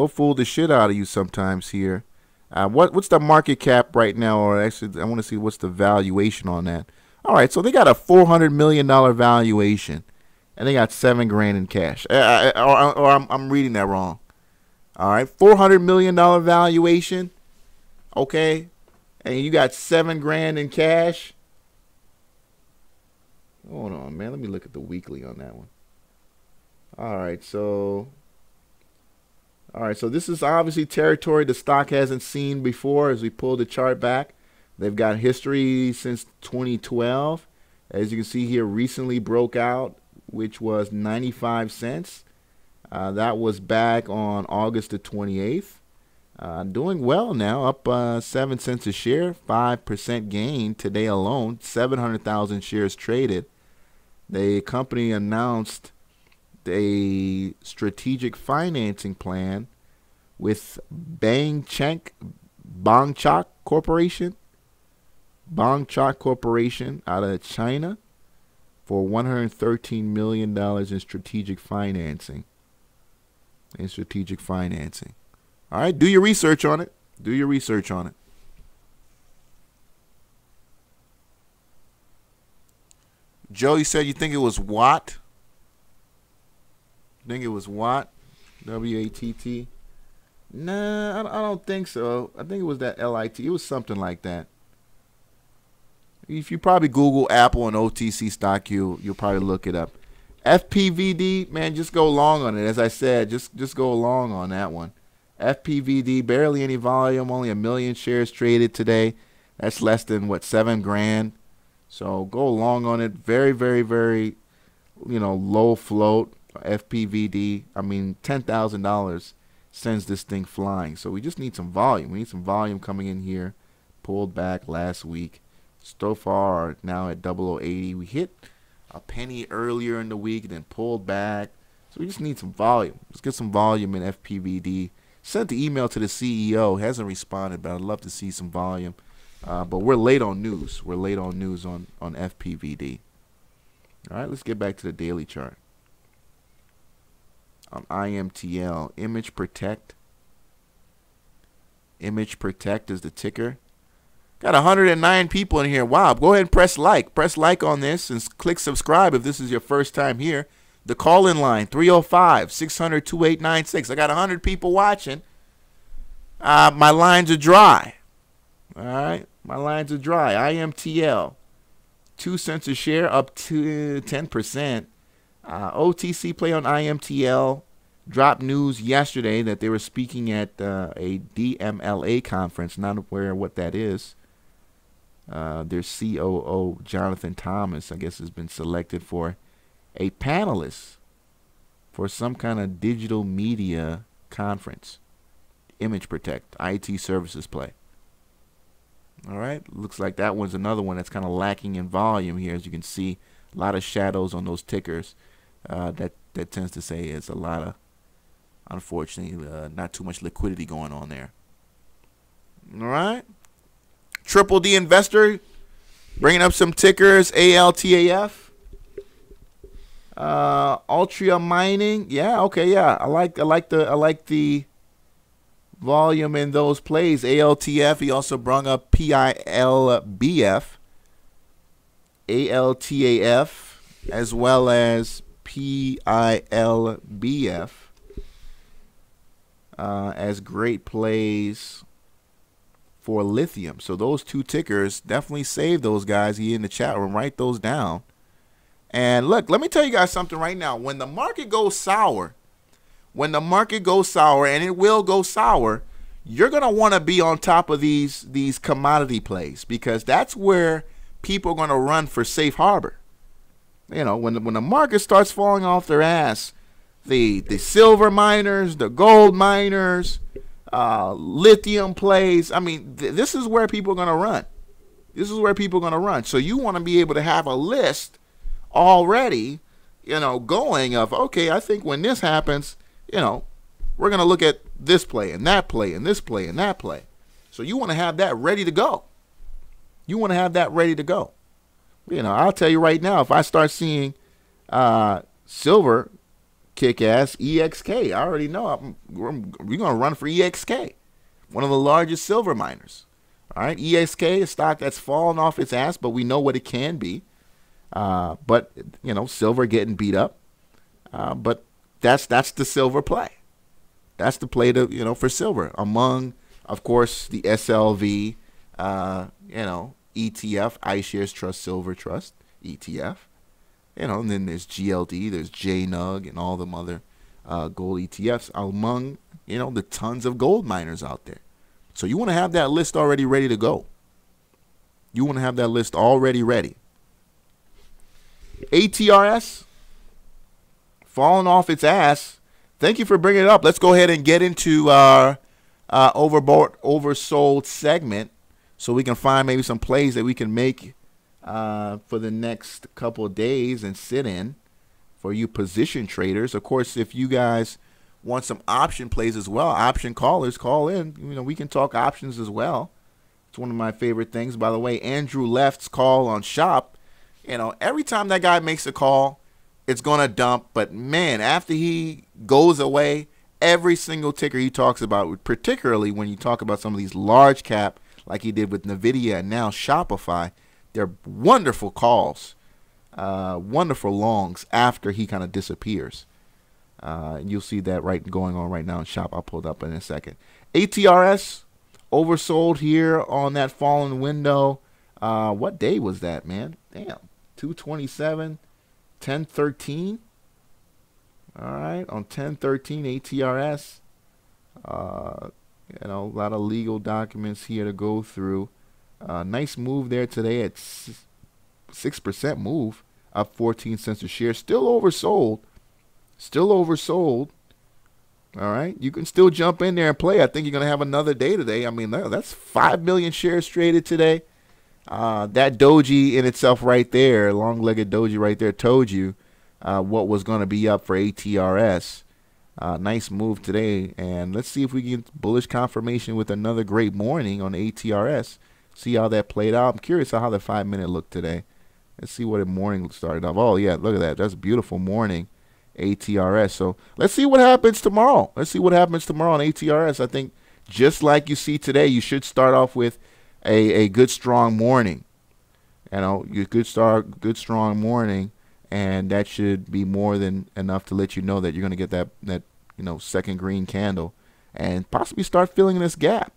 fool the shit out of you sometimes here. What's the market cap right now? Or actually, I want to see what's the valuation on that. All right, so they got a $400 million valuation, and they got $7,000 in cash. Or I'm reading that wrong. All right, $400 million valuation. Okay, and you got $7,000 in cash. Hold on, man. Let me look at the weekly on that one. All right, so this is obviously territory the stock hasn't seen before as we pull the chart back. They've got history since 2012. As you can see here, recently broke out, which was 95 cents. That was back on August the 28th. Doing well now, up 7 cents a share, 5% gain today alone, 700,000 shares traded. The company announced a strategic financing plan with Bangchak Corporation out of China for $113 million in strategic financing. All right, do your research on it. Joe, you said you think it was Watt? W-A-T-T? Nah, I don't think so. I think it was that L-I-T. It was something like that. If you probably Google Apple and OTC stock, you'll probably look it up. FPVD, man, just go long on it. As I said, just go long on that one. FPVD, barely any volume, only 1 million shares traded today. That's less than, what, $7,000. So go long on it. Very, very, very, low float. FPVD. I mean, $10,000 sends this thing flying. So we just need some volume. We need some volume coming in here. Pulled back last week. So far, now at 0080. We hit a penny earlier in the week, then pulled back. So we just need some volume. Let's get some volume in FPVD. Sent the email to the CEO. Hasn't responded, but I'd love to see some volume. But we're late on news. We're late on news on FPVD. All right, let's get back to the daily chart. On IMTL, Image Protect. Image Protect is the ticker. Got 109 people in here. Wow, go ahead and press like. Press like on this and click subscribe if this is your first time here. The call-in line, 305-600-2896. I got 100 people watching. My lines are dry. All right, my lines are dry. IMTL, 2 cents a share, up to 10%. OTC play on IMTL. Dropped news yesterday that they were speaking at a DMLA conference. Not aware what that is. Their COO, Jonathan Thomas, I guess, has been selected for a panelist for some kind of digital media conference. Image Protect, IT services play. All right, looks like that one's another one that's kind of lacking in volume here. As you can see, a lot of shadows on those tickers. That tends to say it's a lot of, unfortunately, not too much liquidity going on there. All right. Triple D Investor, bringing up some tickers. ALTAF. Altria Mining. Yeah, okay, yeah. I like the volume in those plays. ALTF. He also brought up PILBF, ALTAF, as well as PILBF as great plays for lithium. So those two tickers, definitely save those guys here in the chat room. Write those down. And look, let me tell you guys something right now. When the market goes sour, and it will go sour, you're going to want to be on top of these commodity plays, because that's where people are going to run for safe harbor. You know, when the market starts falling off their ass, the silver miners, the gold miners, lithium plays, I mean, this is where people are going to run. This is where people are going to run. So you want to be able to have a list already, you know, going of, okay, I think when this happens, you know, we're going to look at this play and that play and this play and that play. So you want to have that ready to go. You want to have that ready to go. You know, I'll tell you right now, if I start seeing silver kick ass, EXK, I already know we're going to run for EXK, one of the largest silver miners. All right, EXK, a stock that's fallen off its ass, but we know what it can be. But, you know, silver getting beat up. But that's the silver play. That's the play to, you know, for silver. Among, of course, the SLV, you know, ETF, iShares Trust Silver Trust, ETF. You know, and then there's GLD, there's JNUG, and all them other gold ETFs among, you know, the tons of gold miners out there. So you want to have that list already ready to go. You want to have that list already ready. ATRS, falling off its ass. Thank you for bringing it up. Let's go ahead and get into our oversold segment, so we can find maybe some plays that we can make for the next couple of days and sit in for you position traders. Of course, if you guys want some option plays as well, option callers, call in. You know, we can talk options as well. It's one of my favorite things. By the way, Andrew Left's call on shop. You know, every time that guy makes a call, it's going to dump. But, man, after he goes away, every single ticker he talks about, particularly when you talk about some of these large cap, like he did with NVIDIA and now Shopify, they're wonderful calls, wonderful longs after he kind of disappears. You'll see that going on right now in shop. I'll pull it up in a second. ATRS, oversold here on that fallen window. What day was that, man? Damn. 227, 1013. All right, on 1013 ATRS. You know, a lot of legal documents here to go through. Nice move there today at 6% move, up 14 cents a share. Still oversold. Still oversold. All right, you can still jump in there and play. I think you're going to have another day today. I mean, that's 5 million shares traded today. That doji in itself right there, long-legged doji right there, told you what was going to be up for ATRS. Nice move today, and let's see if we get bullish confirmation with another great morning on ATRS. See how that played out. I'm curious how the 5-minute looked today. Let's see what a morning started off. Oh yeah, look at that. That's a beautiful morning, ATRS. So let's see what happens tomorrow. Let's see what happens tomorrow on ATRS. I think just like you see today, you should start off with a good strong morning. You know, you good strong morning, and that should be more than enough to let you know that you're going to get that second green candle and possibly start filling this gap.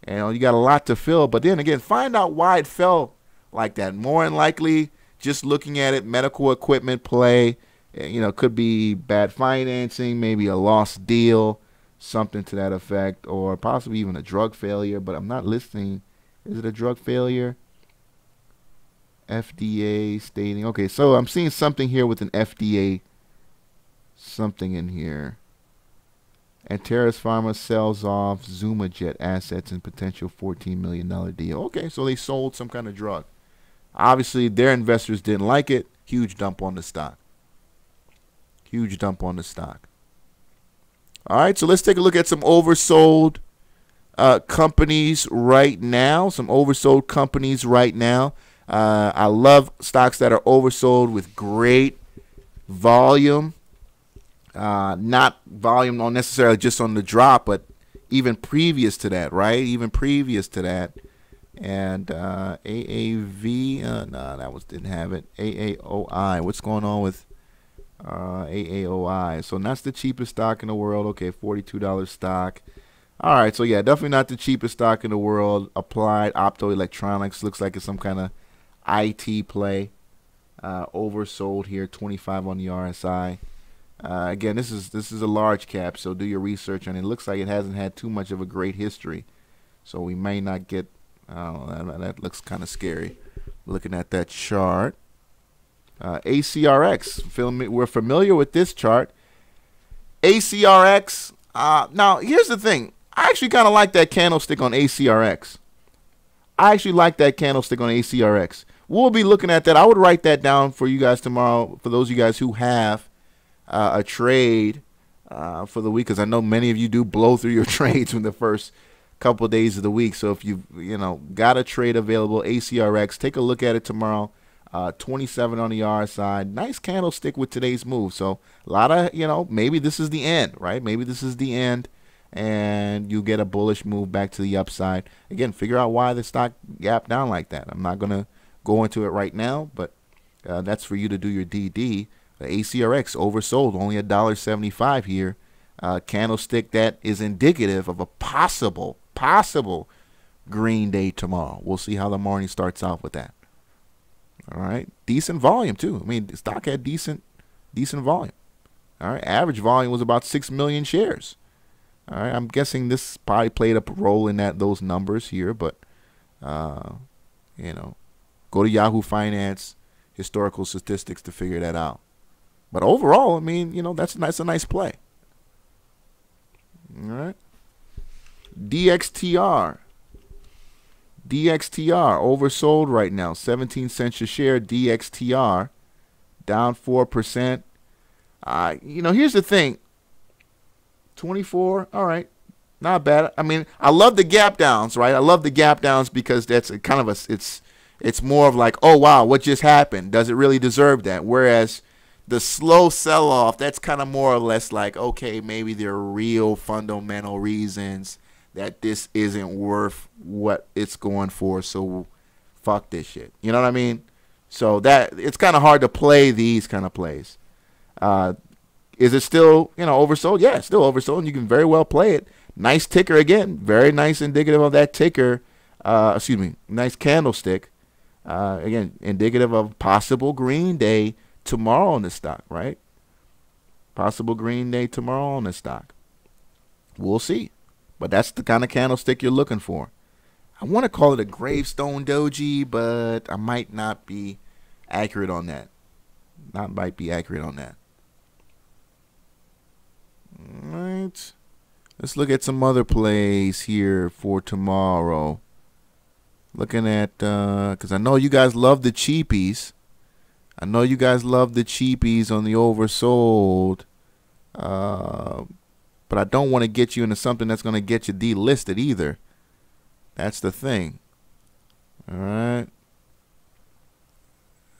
You know, you got a lot to fill, but then again, find out why it fell like that. More than likely, just looking at it, medical equipment play, could be bad financing, maybe a lost deal, something to that effect, or possibly even a drug failure, but I'm not listing. Is it a drug failure? FDA stating, okay, so I'm seeing something here with an FDA, something in here. And Terrace Pharma sells off ZumaJet assets and potential $14 million deal. Okay, so they sold some kind of drug. Obviously, their investors didn't like it. Huge dump on the stock. Huge dump on the stock. All right, so let's take a look at some oversold companies right now. Some oversold companies right now. I love stocks that are oversold with great volume. Not volume not necessarily just on the drop, but even previous to that, right? Even previous to that. And AAV, no, that didn't have it. AAOI, what's going on with AAOI? So that's the cheapest stock in the world. Okay, $42 stock. All right, so yeah, definitely not the cheapest stock in the world. Applied Optoelectronics looks like it's some kind of IT play. Oversold here, 25 on the RSI. Again, this is a large cap, so do your research on it. It looks like it hasn't had too much of a great history, so we may not get. That looks kind of scary. Looking at that chart, ACRX. We're familiar with this chart. ACRX. Now here's the thing. I actually kind of like that candlestick on ACRX. We'll be looking at that. I would write that down for you guys tomorrow. For those of you guys who have a trade for the week, because I know many of you do blow through your trades in the first couple of days of the week. So if you've got a trade available, ACRX, take a look at it tomorrow. 27 on the RSI. Nice candlestick with today's move. So a lot of maybe this is the end, right? Maybe this is the end, and you get a bullish move back to the upside. Again, figure out why the stock gapped down like that. I'm not gonna go into it right now, but that's for you to do your DD. ACRX oversold, only $1.75 here. Candlestick that is indicative of a possible green day tomorrow. We'll see how the morning starts off with that. All right, decent volume too. I mean, the stock had decent volume. All right, average volume was about 6 million shares. All right, I'm guessing this probably played a role in those numbers here, but go to Yahoo Finance historical statistics to figure that out. But overall, I mean, that's a nice play. All right. DXTR oversold right now, 17 cents a share. DXTR down 4%. Here's the thing. 24. All right, not bad. I mean, I love the gap downs, right? I love the gap downs because that's a kind of it's more of like, oh wow, what just happened? Does it really deserve that? Whereas the slow sell-off, that's kind of more or less like, okay, maybe there are real fundamental reasons that this isn't worth what it's going for, so fuck this shit. You know what I mean? So that it's kind of hard to play these kind of plays. Is it still, oversold? Yeah, it's still oversold, and you can very well play it. Nice ticker again, very nice, indicative of that ticker. Nice candlestick. Again, indicative of possible green day tomorrow on the stock, right? Possible green day tomorrow on the stock. We'll see. But that's the kind of candlestick you're looking for. I want to call it a gravestone doji, but I might not be accurate on that. All right. Let's look at some other plays here for tomorrow. Looking at, because I know you guys love the cheapies. On the oversold. But I don't want to get you into something that's going to get you delisted either. That's the thing. All right.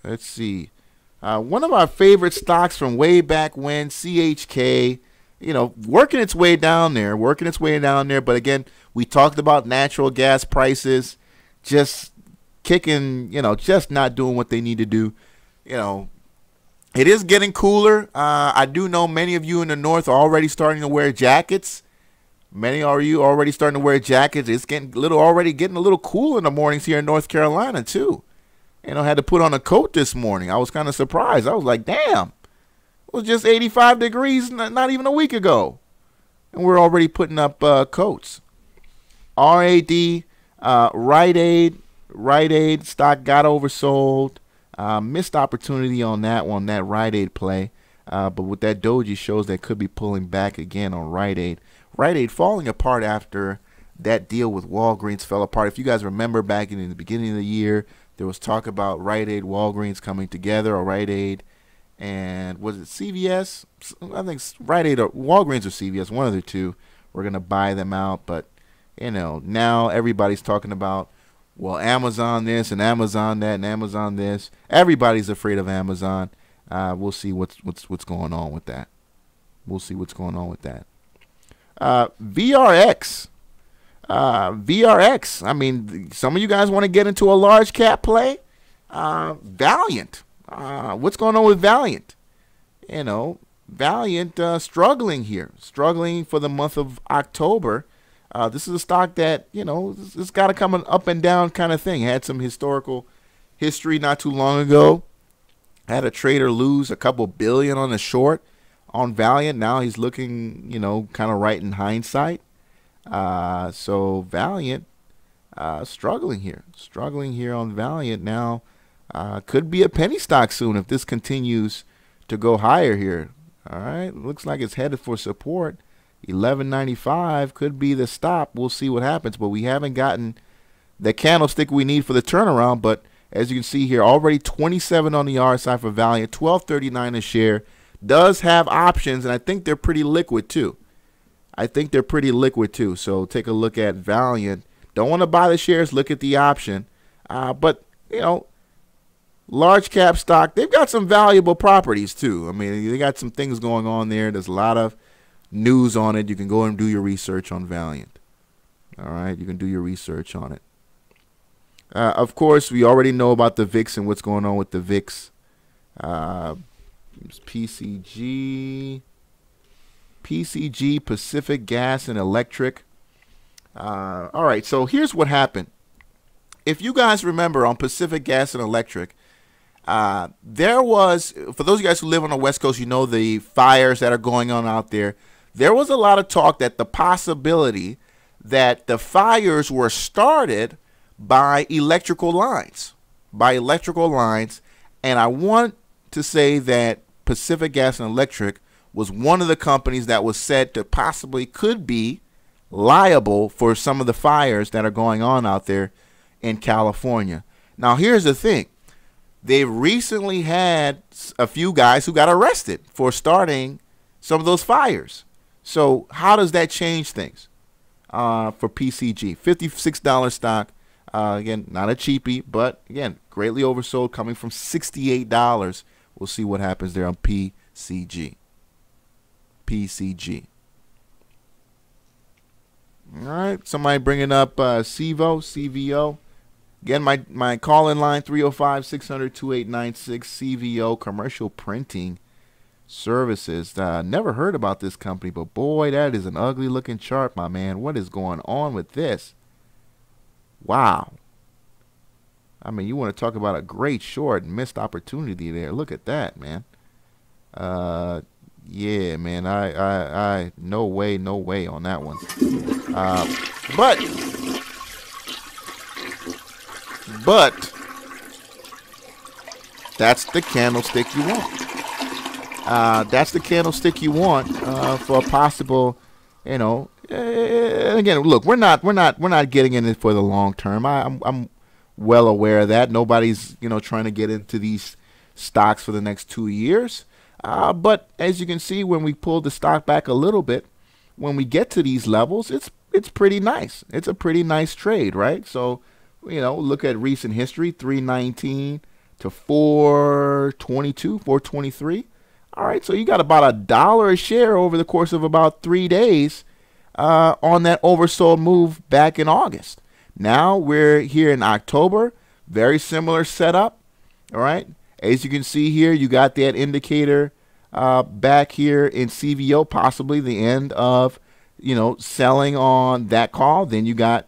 Let's see. One of our favorite stocks from way back when, CHK, you know, working its way down there. But again, we talked about natural gas prices just kicking, you know, just not doing what they need to do. You know, it is getting cooler. I do know many of you in the north are already starting to wear jackets. Many of you already starting to wear jackets. It's getting a little cool in the mornings here in North Carolina too. You know, I had to put on a coat this morning. I was kind of surprised. I was like, damn, it was just 85 degrees not even a week ago. And we're already putting up coats. RAD, Rite Aid stock got oversold. Missed opportunity on that one, that Rite Aid play. But with that doji shows that could be pulling back again on Rite Aid. Rite Aid falling apart after that deal with Walgreens fell apart. If you guys remember back in the beginning of the year, there was talk about Rite Aid, Walgreens coming together, or Rite Aid, and was it CVS? I think Rite Aid or Walgreens or CVS, one of the two. We're going to buy them out. But, you know, now everybody's talking about, well, Amazon this and Amazon that and Amazon this. Everybody's afraid of Amazon. We'll see what's going on with that. VRX. VRX. I mean, some of you guys want to get into a large cap play. Valiant. What's going on with Valiant? You know, Valiant struggling here. Struggling for the month of October. This is a stock that, you know, it's got to come an up and down kind of thing. Had some historical history not too long ago. Had a trader lose a couple billion on the short on Valiant. Now he's looking, you know, kind of right in hindsight. So Valiant struggling here on Valiant now. Could be a penny stock soon if this continues to go higher here. All right, looks like it's headed for support. 11.95 could be the stop. We'll see what happens, but we haven't gotten the candlestick we need for the turnaround. But as you can see here, already 27 on the RSI for Valiant, 12.39 a share. Does have options, and I think they're pretty liquid too. So take a look at Valiant. Don't want to buy the shares, look at the option. But, you know, large cap stock, they've got some valuable properties too. I mean, they got some things going on there. There's a lot of news on it. You can go and do your research on Valiant. All right, you can do your research on it. Of course, we already know about the VIX and what's going on with the VIX. PCG, Pacific Gas and Electric. All right, so here's what happened. If you guys remember on Pacific Gas and Electric, there was, for those of you guys who live on the West Coast, you know the fires that are going on out there. There was a lot of talk that the possibility that the fires were started by electrical lines. And I want to say that Pacific Gas and Electric was one of the companies that was said to possibly could be liable for some of the fires that are going on out there in California. Now, here's the thing. They've recently had a few guys who got arrested for starting some of those fires. So how does that change things for PCG? $56 stock. Again, not a cheapie, but again, greatly oversold, coming from $68. We'll see what happens there on PCG. All right, somebody bringing up CVO. Again, my call-in line, 305-600-2896, CVO, Commercial Printing Services. Never heard about this company, but boy, that is an ugly-looking chart, my man. What is going on with this? Wow. I mean, you want to talk about a great short and missed opportunity there. Look at that, man. Yeah, man. I no way on that one. But that's the candlestick you want. That's the candlestick you want for a possible, you know. And again, look, we're not getting in it for the long term. I'm well aware of that. Nobody's, you know, trying to get into these stocks for the next 2 years. But as you can see, when we pull the stock back a little bit, when we get to these levels, it's pretty nice. It's a pretty nice trade, right? So, you know, look at recent history, 319 to 422, 423. All right, so you got about $1 a share over the course of about 3 days on that oversold move back in August. Now we're here in October, very similar setup. All right, as you can see here, you got that indicator back here in CVO, possibly the end of, you know, selling on that call. Then you got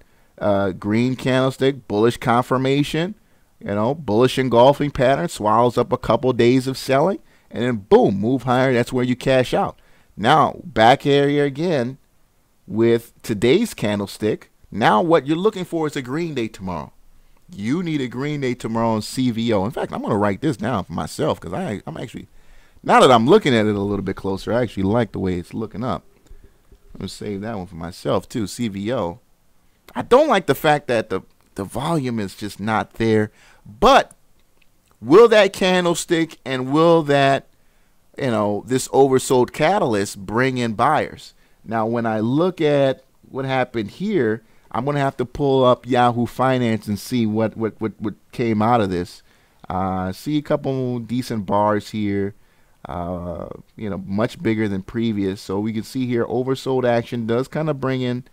green candlestick, bullish confirmation, you know, bullish engulfing pattern, swallows up a couple days of selling, and then boom, move higher. That's where you cash out. Now back here again with today's candlestick. Now what you're looking for is a green day tomorrow. You need a green day tomorrow on CVO. In fact, I'm going to write this down for myself because I'm actually, now that I'm looking at it a little bit closer, I actually like the way it's looking up. I'm going to save that one for myself too, CVO. I don't like the fact that the volume is just not there, but will that candlestick and will that, you know, this oversold catalyst bring in buyers? Now, when I look at what happened here, I'm going to have to pull up Yahoo Finance and see what came out of this. See a couple decent bars here, you know, much bigger than previous. So we can see here oversold action does kind of bring in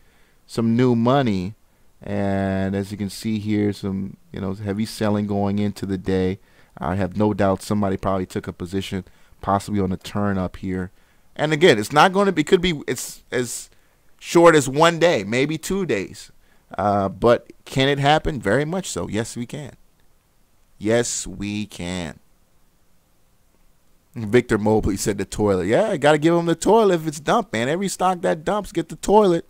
some new money. And as you can see here, some, you know, heavy selling going into the day. I have no doubt somebody probably took a position possibly on a turn up here. And again, it's not going to be, could be, it's as short as 1 day, maybe 2 days. But can it happen? Very much so. Yes, we can. Yes, we can. Victor Mobley said the toilet. Yeah, I got to give them the toilet if it's dumped, man. Every stock that dumps, get the toilet.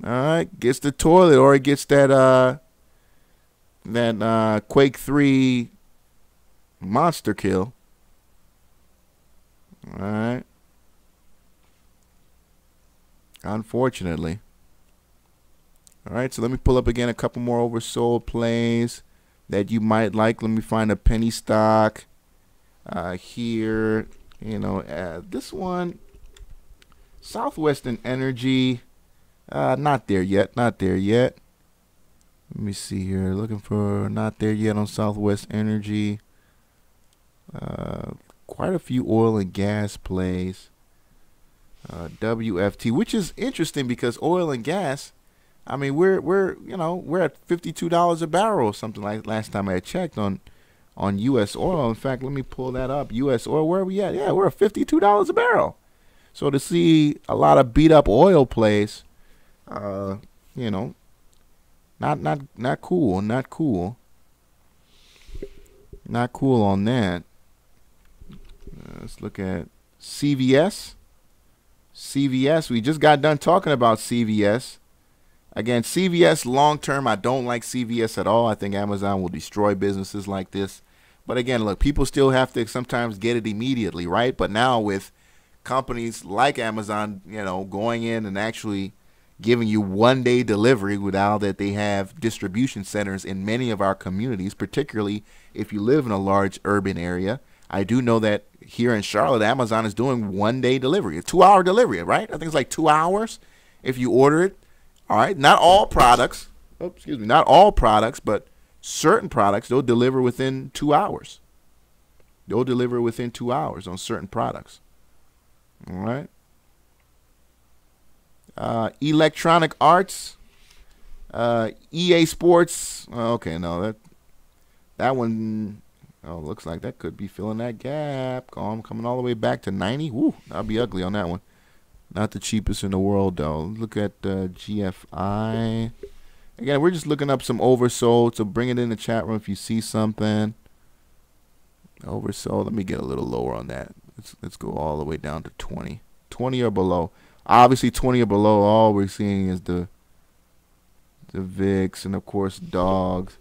All right, gets the toilet, or it gets that Quake 3 monster kill. All right. Unfortunately. All right, so let me pull up again a couple more oversold plays that you might like. Let me find a penny stock here. You know, this one, Southwestern Energy, not there yet. Not there yet. Let me see here. Looking for not there yet on Southwest Energy. Quite a few oil and gas plays. WFT, which is interesting because oil and gas, I mean, we're at $52 a barrel or something like last time I checked on U.S. oil. In fact, let me pull that up. U.S. oil, where are we at? Yeah, we're at $52 a barrel. So to see a lot of beat up oil plays, you know, not cool, not cool on that. Let's look at CVS. CVS, we just got done talking about CVS. Again, CVS long term, I don't like CVS at all. I think Amazon will destroy businesses like this. But again, look, people still have to sometimes get it immediately, right? But now with companies like Amazon, you know, going in and actually giving you 1 day delivery without that they have distribution centers in many of our communities, particularly if you live in a large urban area. I do know that here in Charlotte, Amazon is doing 1 day delivery, a 2-hour delivery, right? I think it's like 2 hours if you order it. All right, not all products. Oh, excuse me, not all products, but certain products they'll deliver within 2 hours. They'll deliver within 2 hours on certain products. All right. Electronic Arts, EA Sports. Okay, no, that one. Oh, looks like that could be filling that gap. Coming all the way back to 90. Woo, that'll be ugly on that one. Not the cheapest in the world, though. Look at GFI. Again, we're just looking up some oversold, so bring it in the chat room if you see something. Oversold. Let me get a little lower on that. Let's go all the way down to 20. 20 or below. Obviously, 20 or below, all we're seeing is the VIX and, of course, dogs.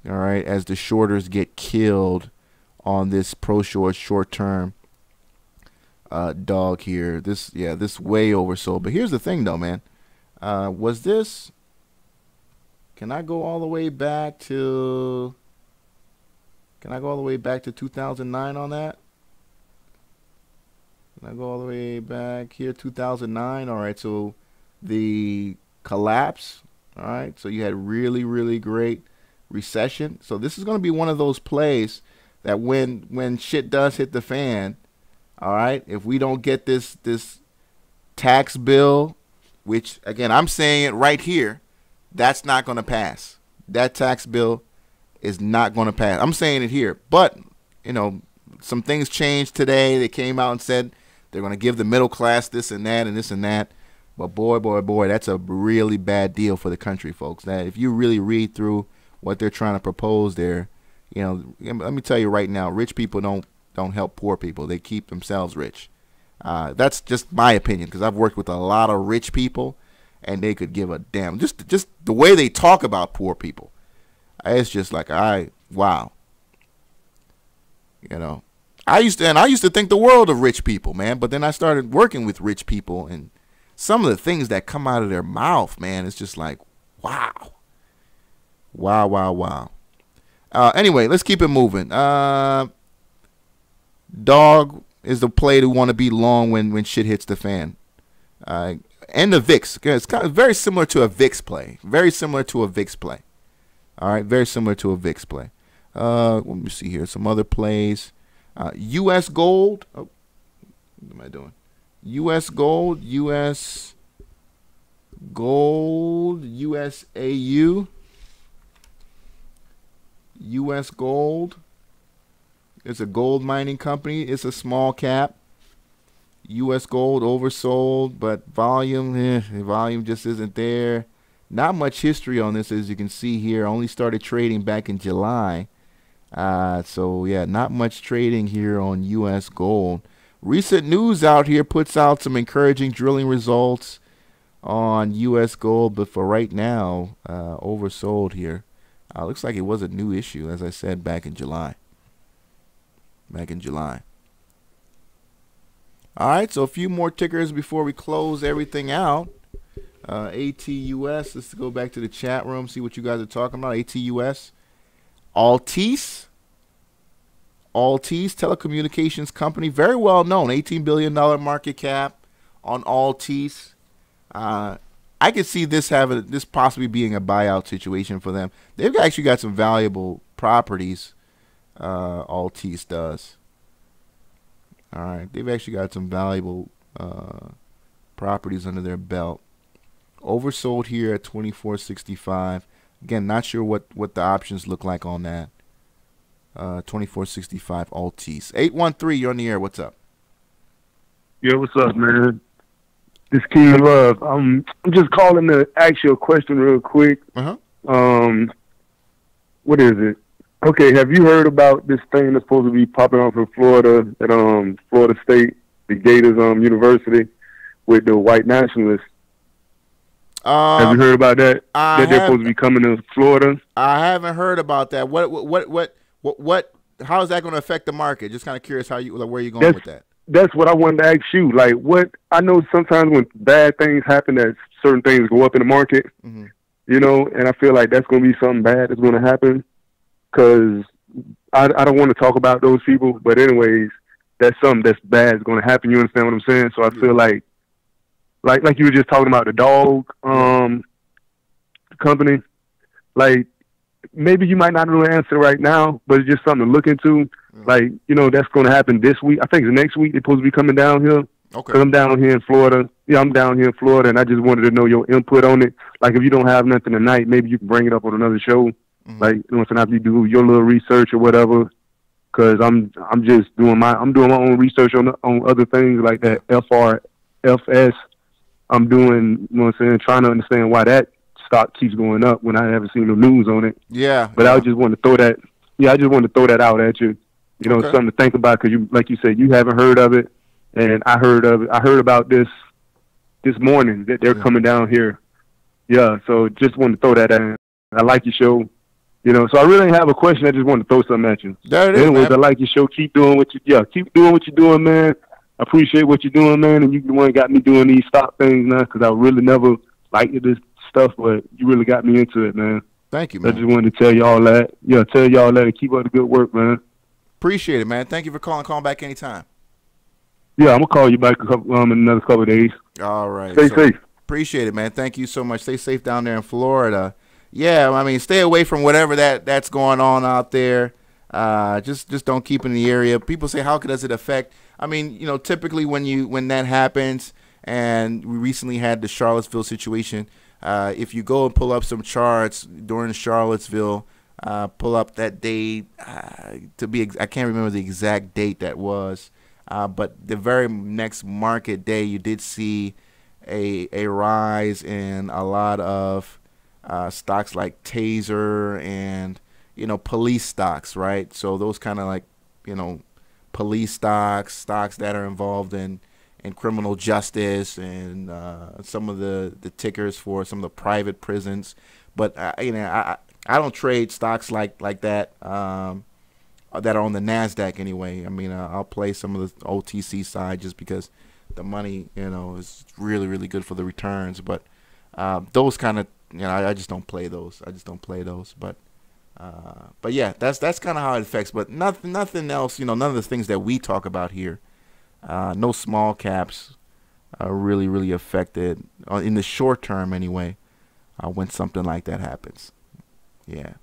All right, as the shorters get killed on this pro-short short-term dog here. This way oversold. But here's the thing, though, man. Was this? Can I go all the way back to? Can I go all the way back to 2009 on that? I go all the way back here, 2009. All right, so the collapse. All right, so you had really, really great recession. So this is going to be one of those plays that when shit does hit the fan, all right, if we don't get this tax bill, which again I'm saying it right here, that's not going to pass. That tax bill is not going to pass. I'm saying it here, but you know, some things changed today. They came out and said they're going to give the middle class this and that and this and that. But boy, that's a really bad deal for the country, folks. That if you really read through what they're trying to propose there, you know, let me tell you right now, rich people don't help poor people. They keep themselves rich. That's just my opinion, because I've worked with a lot of rich people, and they could give a damn. Just the way they talk about poor people, it's just like, wow. You know, I used to think the world of rich people, man. But then I started working with rich people, and some of the things that come out of their mouth, man, it's just like, wow. Anyway, let's keep it moving. Dog is the play to want to be long when shit hits the fan. And the VIX. It's kind of very similar to a VIX play. Very similar to a VIX play. All right, very similar to a VIX play. Let me see here. Some other plays. U.S. gold. Oh, what am I doing? U.S. gold. U.S. gold. USAU. U.S. gold. It's a gold mining company. It's a small cap. U.S. gold oversold, but volume just isn't there. Not much history on this, as you can see here. Only started trading back in July. So, yeah, not much trading here on U.S. gold. Recent news out here puts out some encouraging drilling results on U.S. gold, but for right now, oversold here. Looks like it was a new issue, as I said, back in July. All right, so a few more tickers before we close everything out. ATUS, let's go back to the chat room, see what you guys are talking about. ATUS. Altice, telecommunications company, very well known, $18 billion market cap on Altice. I could see this possibly being a buyout situation for them. They've actually got some valuable properties. Altice does. All right, they've actually got some valuable properties under their belt. Oversold here at $24.65. Again, not sure what the options look like on that. $24.65 Altice. 813, you're on the air. What's up? Yeah, what's up, man? This King Love. I'm just calling to ask you a question real quick. Uh-huh. What is it? Okay, have you heard about this thing that's supposed to be popping off in Florida at Florida State, the Gators University, with the white nationalists? Have you heard about that? That they're supposed to be coming to Florida? I haven't heard about that. What how is that going to affect the market? Just kind of curious where you're going with that. That's what I wanted to ask you. Like, what I know sometimes when bad things happen, that certain things go up in the market, you know, and I feel like that's going to be something bad that's going to happen. Because I don't want to talk about those people, but anyways, that's something that's bad is going to happen. You understand what I'm saying? So I feel like you were just talking about the dog company. Like, maybe you might not know the answer right now, but it's just something to look into. Like, you know, that's going to happen this week. I think it's next week they're supposed to be coming down here. Okay. Because I'm down here in Florida. Yeah, I'm down here in Florida, and I just wanted to know your input on it. Like, if you don't have nothing tonight, maybe you can bring it up on another show. Like, you know, after you do your little research or whatever, because I'm just doing my own research on other things like that FRFS. I'm doing, you know what I'm saying, trying to understand why that stock keeps going up when I haven't seen the news on it. Yeah. But I just want to throw that. Yeah, I just want to throw that out at you. You know, something to think about, because you, like you said, you haven't heard of it, and I heard of it. I heard about this morning that they're coming down here. Yeah, so just wanted to throw that in. I like your show. You know, so I really didn't have a question. I just wanted to throw something at you. There it is, anyways, man. I like your show. Keep doing what you're doing, man. I appreciate what you're doing, man. And you the one got me doing these stock things now, because I really never liked this stuff, but you really got me into it, man. Thank you, man. I just wanted to tell y'all that. Yeah, tell y'all that and keep up the good work, man. Appreciate it, man. Thank you for calling. Call back anytime. Yeah, I'm gonna call you back in another couple of days. All right. Stay safe. Appreciate it, man. Thank you so much. Stay safe down there in Florida. Yeah, I mean, stay away from whatever that's going on out there. Just don't keep in the area. People say, how does it affect? I mean, you know, typically when that happens, and we recently had the Charlottesville situation. If you go and pull up some charts during Charlottesville, pull up that date I can't remember the exact date that was, but the very next market day, you did see a rise in a lot of stocks like Taser and, you know, police stocks, right? So those kind of like, you know, police stocks that are involved in criminal justice, and some of the tickers for some of the private prisons. But you know, I don't trade stocks like that that are on the NASDAQ anyway. I mean, I'll play some of the OTC side just because the money, you know, is really, really good for the returns. But those kind of, you know, I just don't play those. But yeah, that's kind of how it affects. But nothing else, you know, none of the things that we talk about here. No small caps are really, really affected in the short term anyway when something like that happens. Yeah.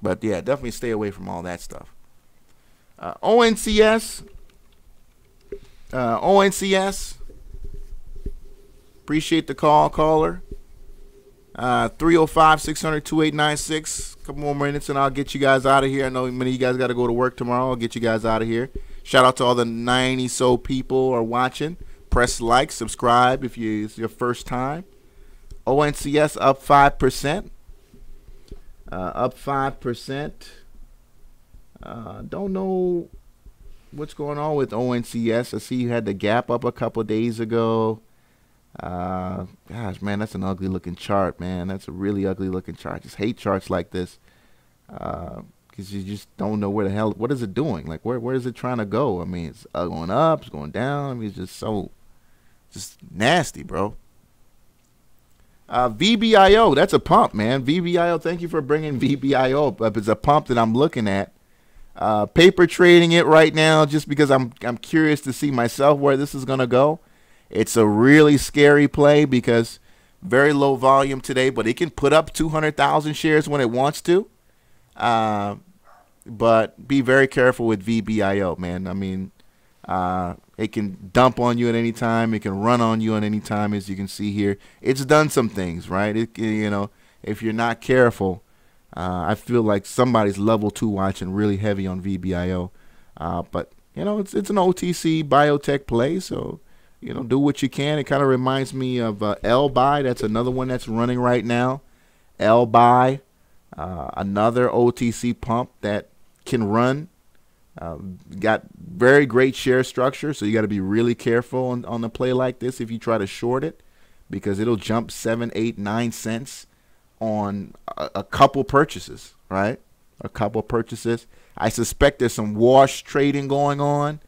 But yeah, definitely stay away from all that stuff. ONCS. Appreciate the caller. 305-600-2896. Couple more minutes and I'll get you guys out of here. I know many of you guys got to go to work tomorrow. I'll get you guys out of here. Shout out to all the 90 so people are watching. Press like, subscribe if it's your first time. ONCS up 5%. Up 5%. Don't know what's going on with ONCS. I see you had the gap up a couple days ago. Gosh, man, that's an ugly looking chart, man. That's a really ugly looking chart. I just hate charts like this. Because you just don't know where the hell, what is it doing? Like, where is it trying to go? I mean, it's going up, it's going down. I mean, it's just just nasty, bro. VBIO, that's a pump, man. VBIO, thank you for bringing VBIO up. It's a pump that I'm looking at. Paper trading it right now just because I'm curious to see myself where this is going to go. It's a really scary play because very low volume today, but it can put up 200,000 shares when it wants to. But be very careful with VBIO, man. I mean, it can dump on you at any time. It can run on you at any time, as you can see here. It's done some things, right? You know, if you're not careful, I feel like somebody's level 2 watching really heavy on VBIO. But, you know, it's an OTC biotech play, so, you know, do what you can. It kind of reminds me of LBuy. That's another one that's running right now. LBuy, another OTC pump that can run. Got very great share structure, so you got to be really careful on a play like this if you try to short it, because it'll jump 7, 8, 9 cents on a couple purchases, right? A couple purchases. I suspect there's some wash trading going on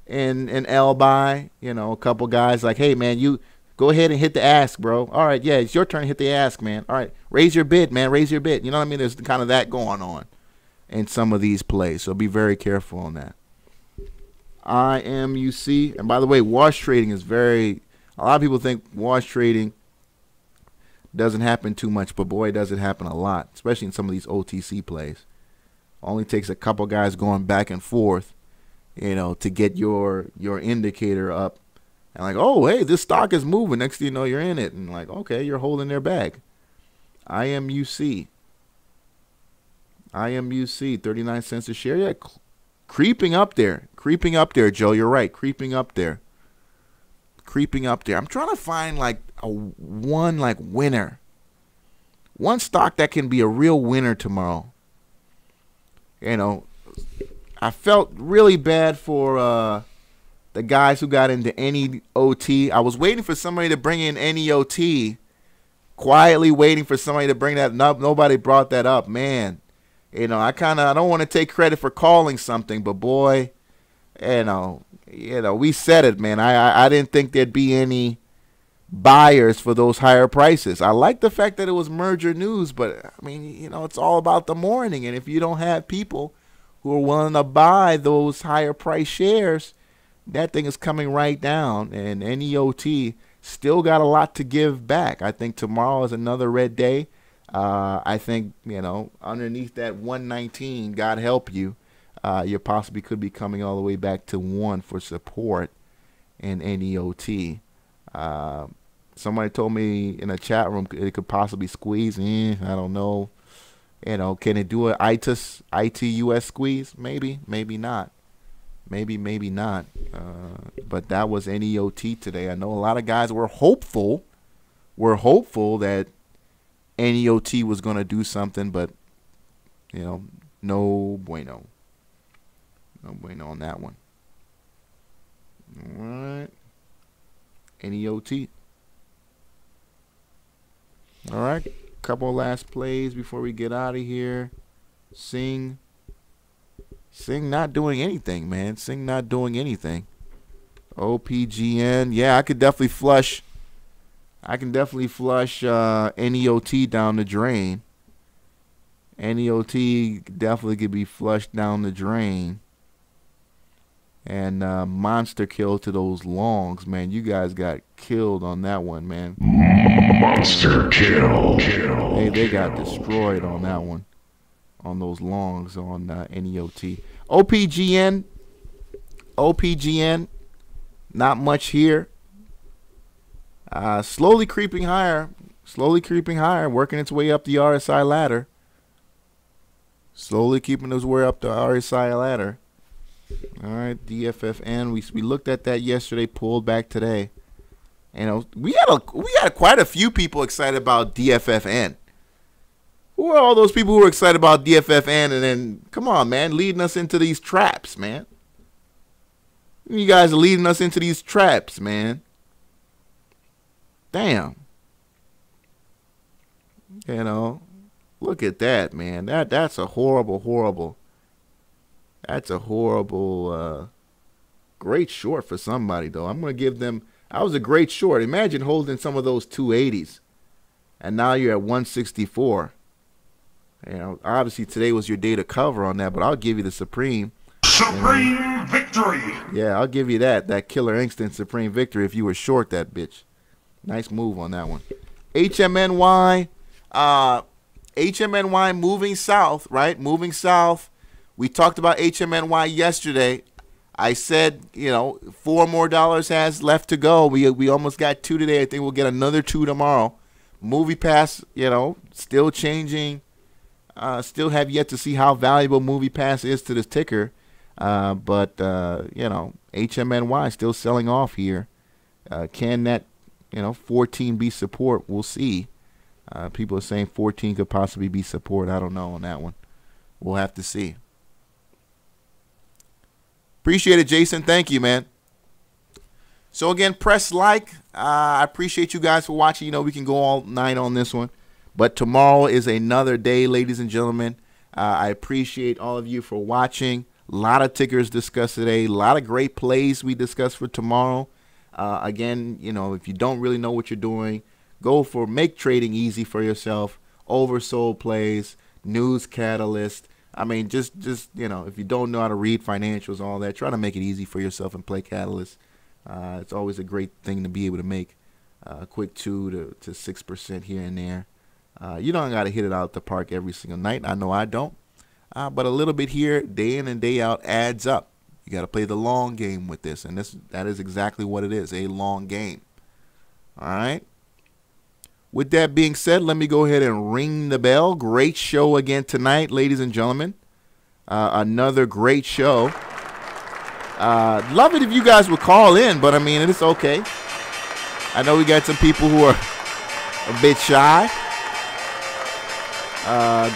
in LBuy. You know, a couple guys like, hey, man, you go ahead and hit the ask, bro. All right, yeah, it's your turn to hit the ask, man. All right, raise your bid, man, raise your bid. You know what I mean? There's kind of that going on in some of these plays, so be very careful on that. IMUC, and by the way, wash trading is a lot of people think wash trading doesn't happen too much, but boy, does it happen a lot, especially in some of these OTC plays. Only takes a couple guys going back and forth, you know, to get your indicator up, and like, oh, hey, this stock is moving. Next thing you know, you're in it, and like, okay, you're holding their bag. IMUC, 39 cents a share. Yeah, creeping up there, Joe. You're right, creeping up there. I'm trying to find like one winner, one stock that can be a real winner tomorrow. You know, I felt really bad for the guys who got into NEOT. I was waiting for somebody to bring in NEOT, quietly waiting for somebody to bring that up. Nobody brought that up, man. You know, I don't want to take credit for calling something, but boy, you know, we said it, man. I didn't think there'd be any buyers for those higher prices. I like the fact that it was merger news, but I mean, you know, it's all about the morning, and if you don't have people who are willing to buy those higher price shares, that thing is coming right down, and NEOT still got a lot to give back. I think tomorrow is another red day. I think, you know, underneath that 119, God help you, you possibly could be coming all the way back to 1 for support in NEOT. Somebody told me in a chat room it could possibly squeeze. I don't know. You know, can it do an ITUS squeeze? Maybe, maybe not. Maybe not. But that was NEOT today. I know a lot of guys were hopeful. That NEOT was going to do something, but, you know, no bueno. No bueno on that one. All right. NEOT. All right. Couple last plays before we get out of here. Sing not doing anything, man. Sing not doing anything. OPGN. Yeah, I could definitely flush. I can definitely flush NEOT down the drain. NEOT definitely could be flushed down the drain. And monster kill to those longs, man. You guys got killed on that one, man. Monster kill. They got destroyed on that one. On those longs on NEOT. OPGN. Not much here. Slowly creeping higher, working its way up the RSI ladder. Slowly keeping its way up the RSI ladder. All right, DFFN. We looked at that yesterday, pulled back today. You know, we had quite a few people excited about DFFN. Who are all those people who are excited about DFFN and then, come on, man, leading us into these traps, man? You guys are leading us into these traps, man. Damn. You know, look at that, man. That's a horrible. That's a horrible, great short for somebody, though. I'm going to give them, that was a great short. Imagine holding some of those 280s, and now you're at 164. You know, obviously today was your day to cover on that, but I'll give you the Supreme. Supreme victory. Yeah, I'll give you that killer instant Supreme victory if you were short that bitch. Nice move on that one. HMNY moving south, right? Moving south. We talked about HMNY yesterday. I said, you know, $4 more has left to go. We almost got 2 today. I think we'll get another 2 tomorrow. Movie Pass, you know, still changing. Still have yet to see how valuable Movie Pass is to this ticker. But you know, HMNY still selling off here. Can that, you know, 14 be support? We'll see. People are saying 14 could possibly be support. I don't know on that one. We'll have to see. Appreciate it, Jason. Thank you, man. So again, press like. I appreciate you guys for watching. You know, we can go all night on this one, but tomorrow is another day, ladies and gentlemen. I appreciate all of you for watching. A lot of tickers discussed today. A lot of great plays we discussed for tomorrow. Again, you know, if you don't really know what you're doing, make trading easy for yourself. Oversold plays, news catalyst. I mean, just you know, if you don't know how to read financials and all that, try to make it easy for yourself and play catalyst. It's always a great thing to be able to make a quick 2 to 6% here and there. You don't got to hit it out the park every single night. I know I don't. But a little bit here, day in and day out, adds up. You got to play the long game with this, and that is exactly what it is, a long game. All right? With that being said, let me go ahead and ring the bell. Great show again tonight, ladies and gentlemen. Another great show. Love it if you guys would call in, but, I mean, it's okay. I know we got some people who are a bit shy.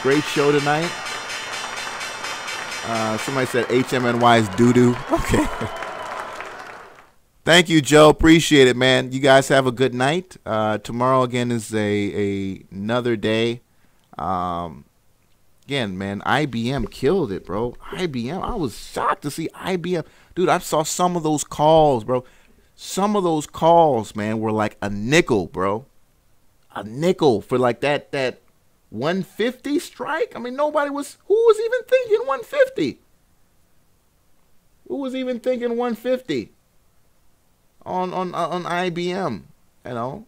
Great show tonight. Somebody said HMNY is doo-doo. Okay. Thank you, Joe. Appreciate it, man. You guys have a good night. Tomorrow, again, is another day. Again, man, IBM killed it, bro. IBM, I was shocked to see IBM. Dude, I saw some of those calls, bro. Some of those calls, man, were like a nickel, bro. A nickel for like that 150 strike. I mean, who was even thinking 150? Who was even thinking 150? IBM, you know.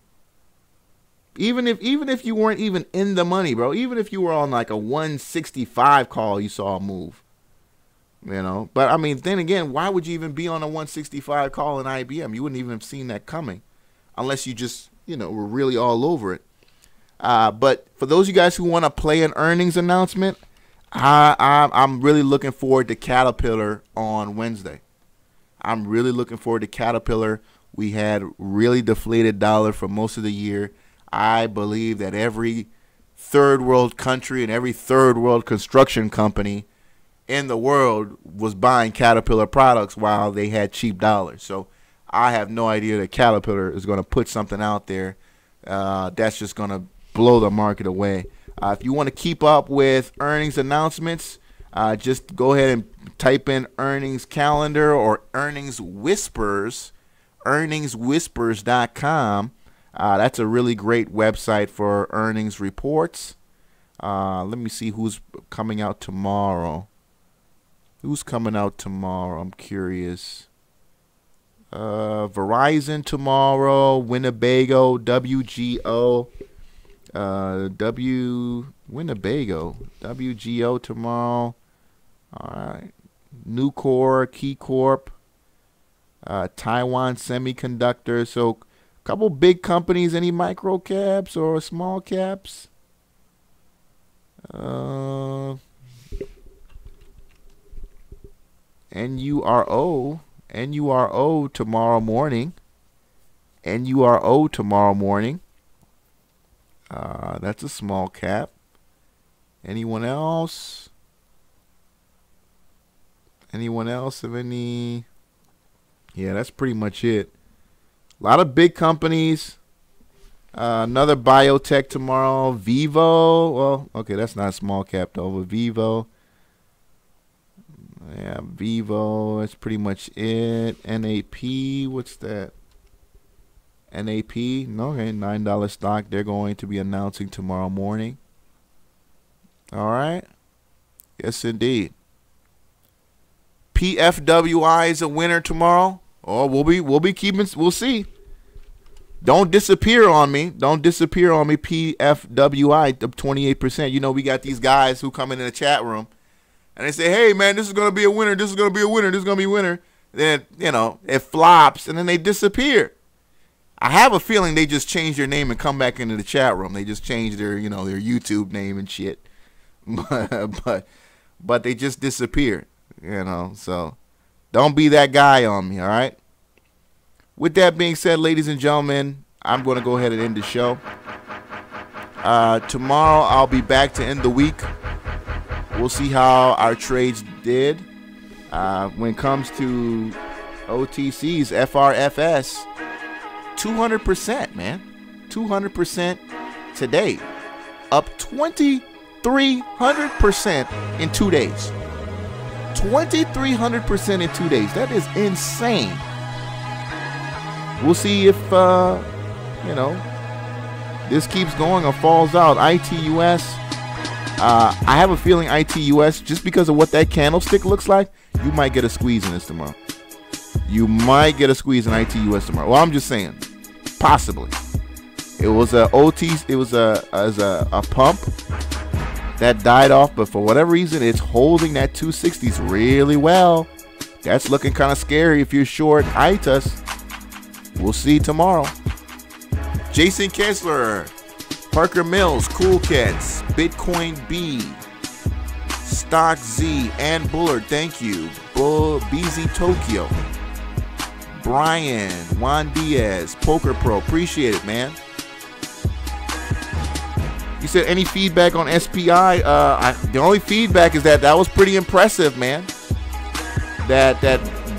Even if you weren't even in the money, bro, even if you were on like a 165 call, you saw a move, you know. But I mean, then again, why would you even be on a 165 call in IBM? You wouldn't even have seen that coming unless you just, you know, were really all over it. But for those of you guys who want to play an earnings announcement, I'm really looking forward to Caterpillar on Wednesday. I'm really looking forward to Caterpillar. We had really deflated dollar for most of the year. I believe that every third world country and every third world construction company in the world was buying Caterpillar products while they had cheap dollars. So I have no idea that Caterpillar is going to put something out there that's just going to blow the market away. If you want to keep up with earnings announcements, just go ahead and type in earnings calendar or earnings whispers, earningswhispers.com. That's a really great website for earnings reports. Let me see who's coming out tomorrow. Who's coming out tomorrow? I'm curious. Verizon tomorrow, Winnebago, WGO, Winnebago, WGO tomorrow. All right. Nucor, KeyCorp, Taiwan Semiconductor. So a couple big companies. Any micro caps or small caps? NURO tomorrow morning. NURO tomorrow morning. That's a small cap. Anyone else? Anyone else have any? Yeah, that's pretty much it. A lot of big companies. Another biotech tomorrow. Vivo. Well, okay, that's not a small cap though. But Vivo. Yeah, Vivo. That's pretty much it. NAP. What's that? NAP. No, okay, $9 stock. They're going to be announcing tomorrow morning. All right. Yes, indeed. PFWI is a winner tomorrow. Oh, we'll be keeping. We'll see. Don't disappear on me. Don't disappear on me. PFWI up 28%. You know, we got these guys who come into the chat room and they say, "Hey, man, this is gonna be a winner. This is gonna be a winner. This is gonna be a winner." Then, you know, it flops and then they disappear. I have a feeling they just changed their name and come back into the chat room. They just changed their, you know, their YouTube name and shit. But they just disappear, you know. So don't be that guy on me, all right? With that being said, ladies and gentlemen, I'm going to go ahead and end the show. Tomorrow I'll be back to end the week. We'll see how our trades did. When it comes to OTCs, FRFS, 200%, man. 200% today. Up 2,300% in 2 days. 2,300% in 2 days. That is insane. We'll see if, you know, this keeps going or falls out. ITUS. I have a feeling ITUS, just because of what that candlestick looks like, you might get a squeeze in this tomorrow. You might get a squeeze in ITUS tomorrow. Well, I'm just saying, possibly. It was a pump that died off, but for whatever reason, it's holding that 260s really well. That's looking kind of scary if you're short ITUS. We'll see tomorrow. Jason Kessler, Parker Mills, Cool Cats, Bitcoin B, Stock Z, Ann Bullard, thank you. BZ Tokyo, Brian, Juan Diaz, Poker Pro, appreciate it, man. You said any feedback on SPI? The only feedback is that was pretty impressive, man. That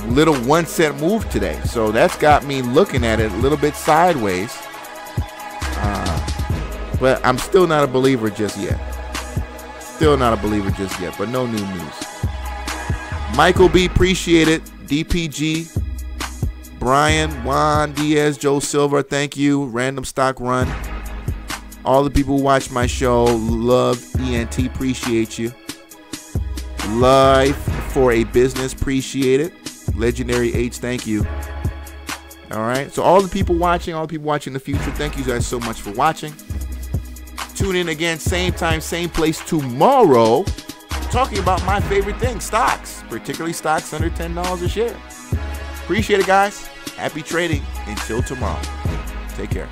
little 1 cent move today. So that's got me looking at it a little bit sideways. But I'm still not a believer just yet. Still not a believer just yet, but no new news. Michael B, appreciate it. DPG, Brian, Juan Diaz, Joe Silver, thank you. Random Stock Run. All the people who watch my show, love ENT, appreciate you. Life for a Business, appreciate it. Legendary H, thank you. All right. So all the people watching in the future, thank you guys so much for watching. Tune in again, same time, same place tomorrow, talking about my favorite thing, stocks, particularly stocks under $10 a share. Appreciate it, guys. Happy trading. Until tomorrow. Take care.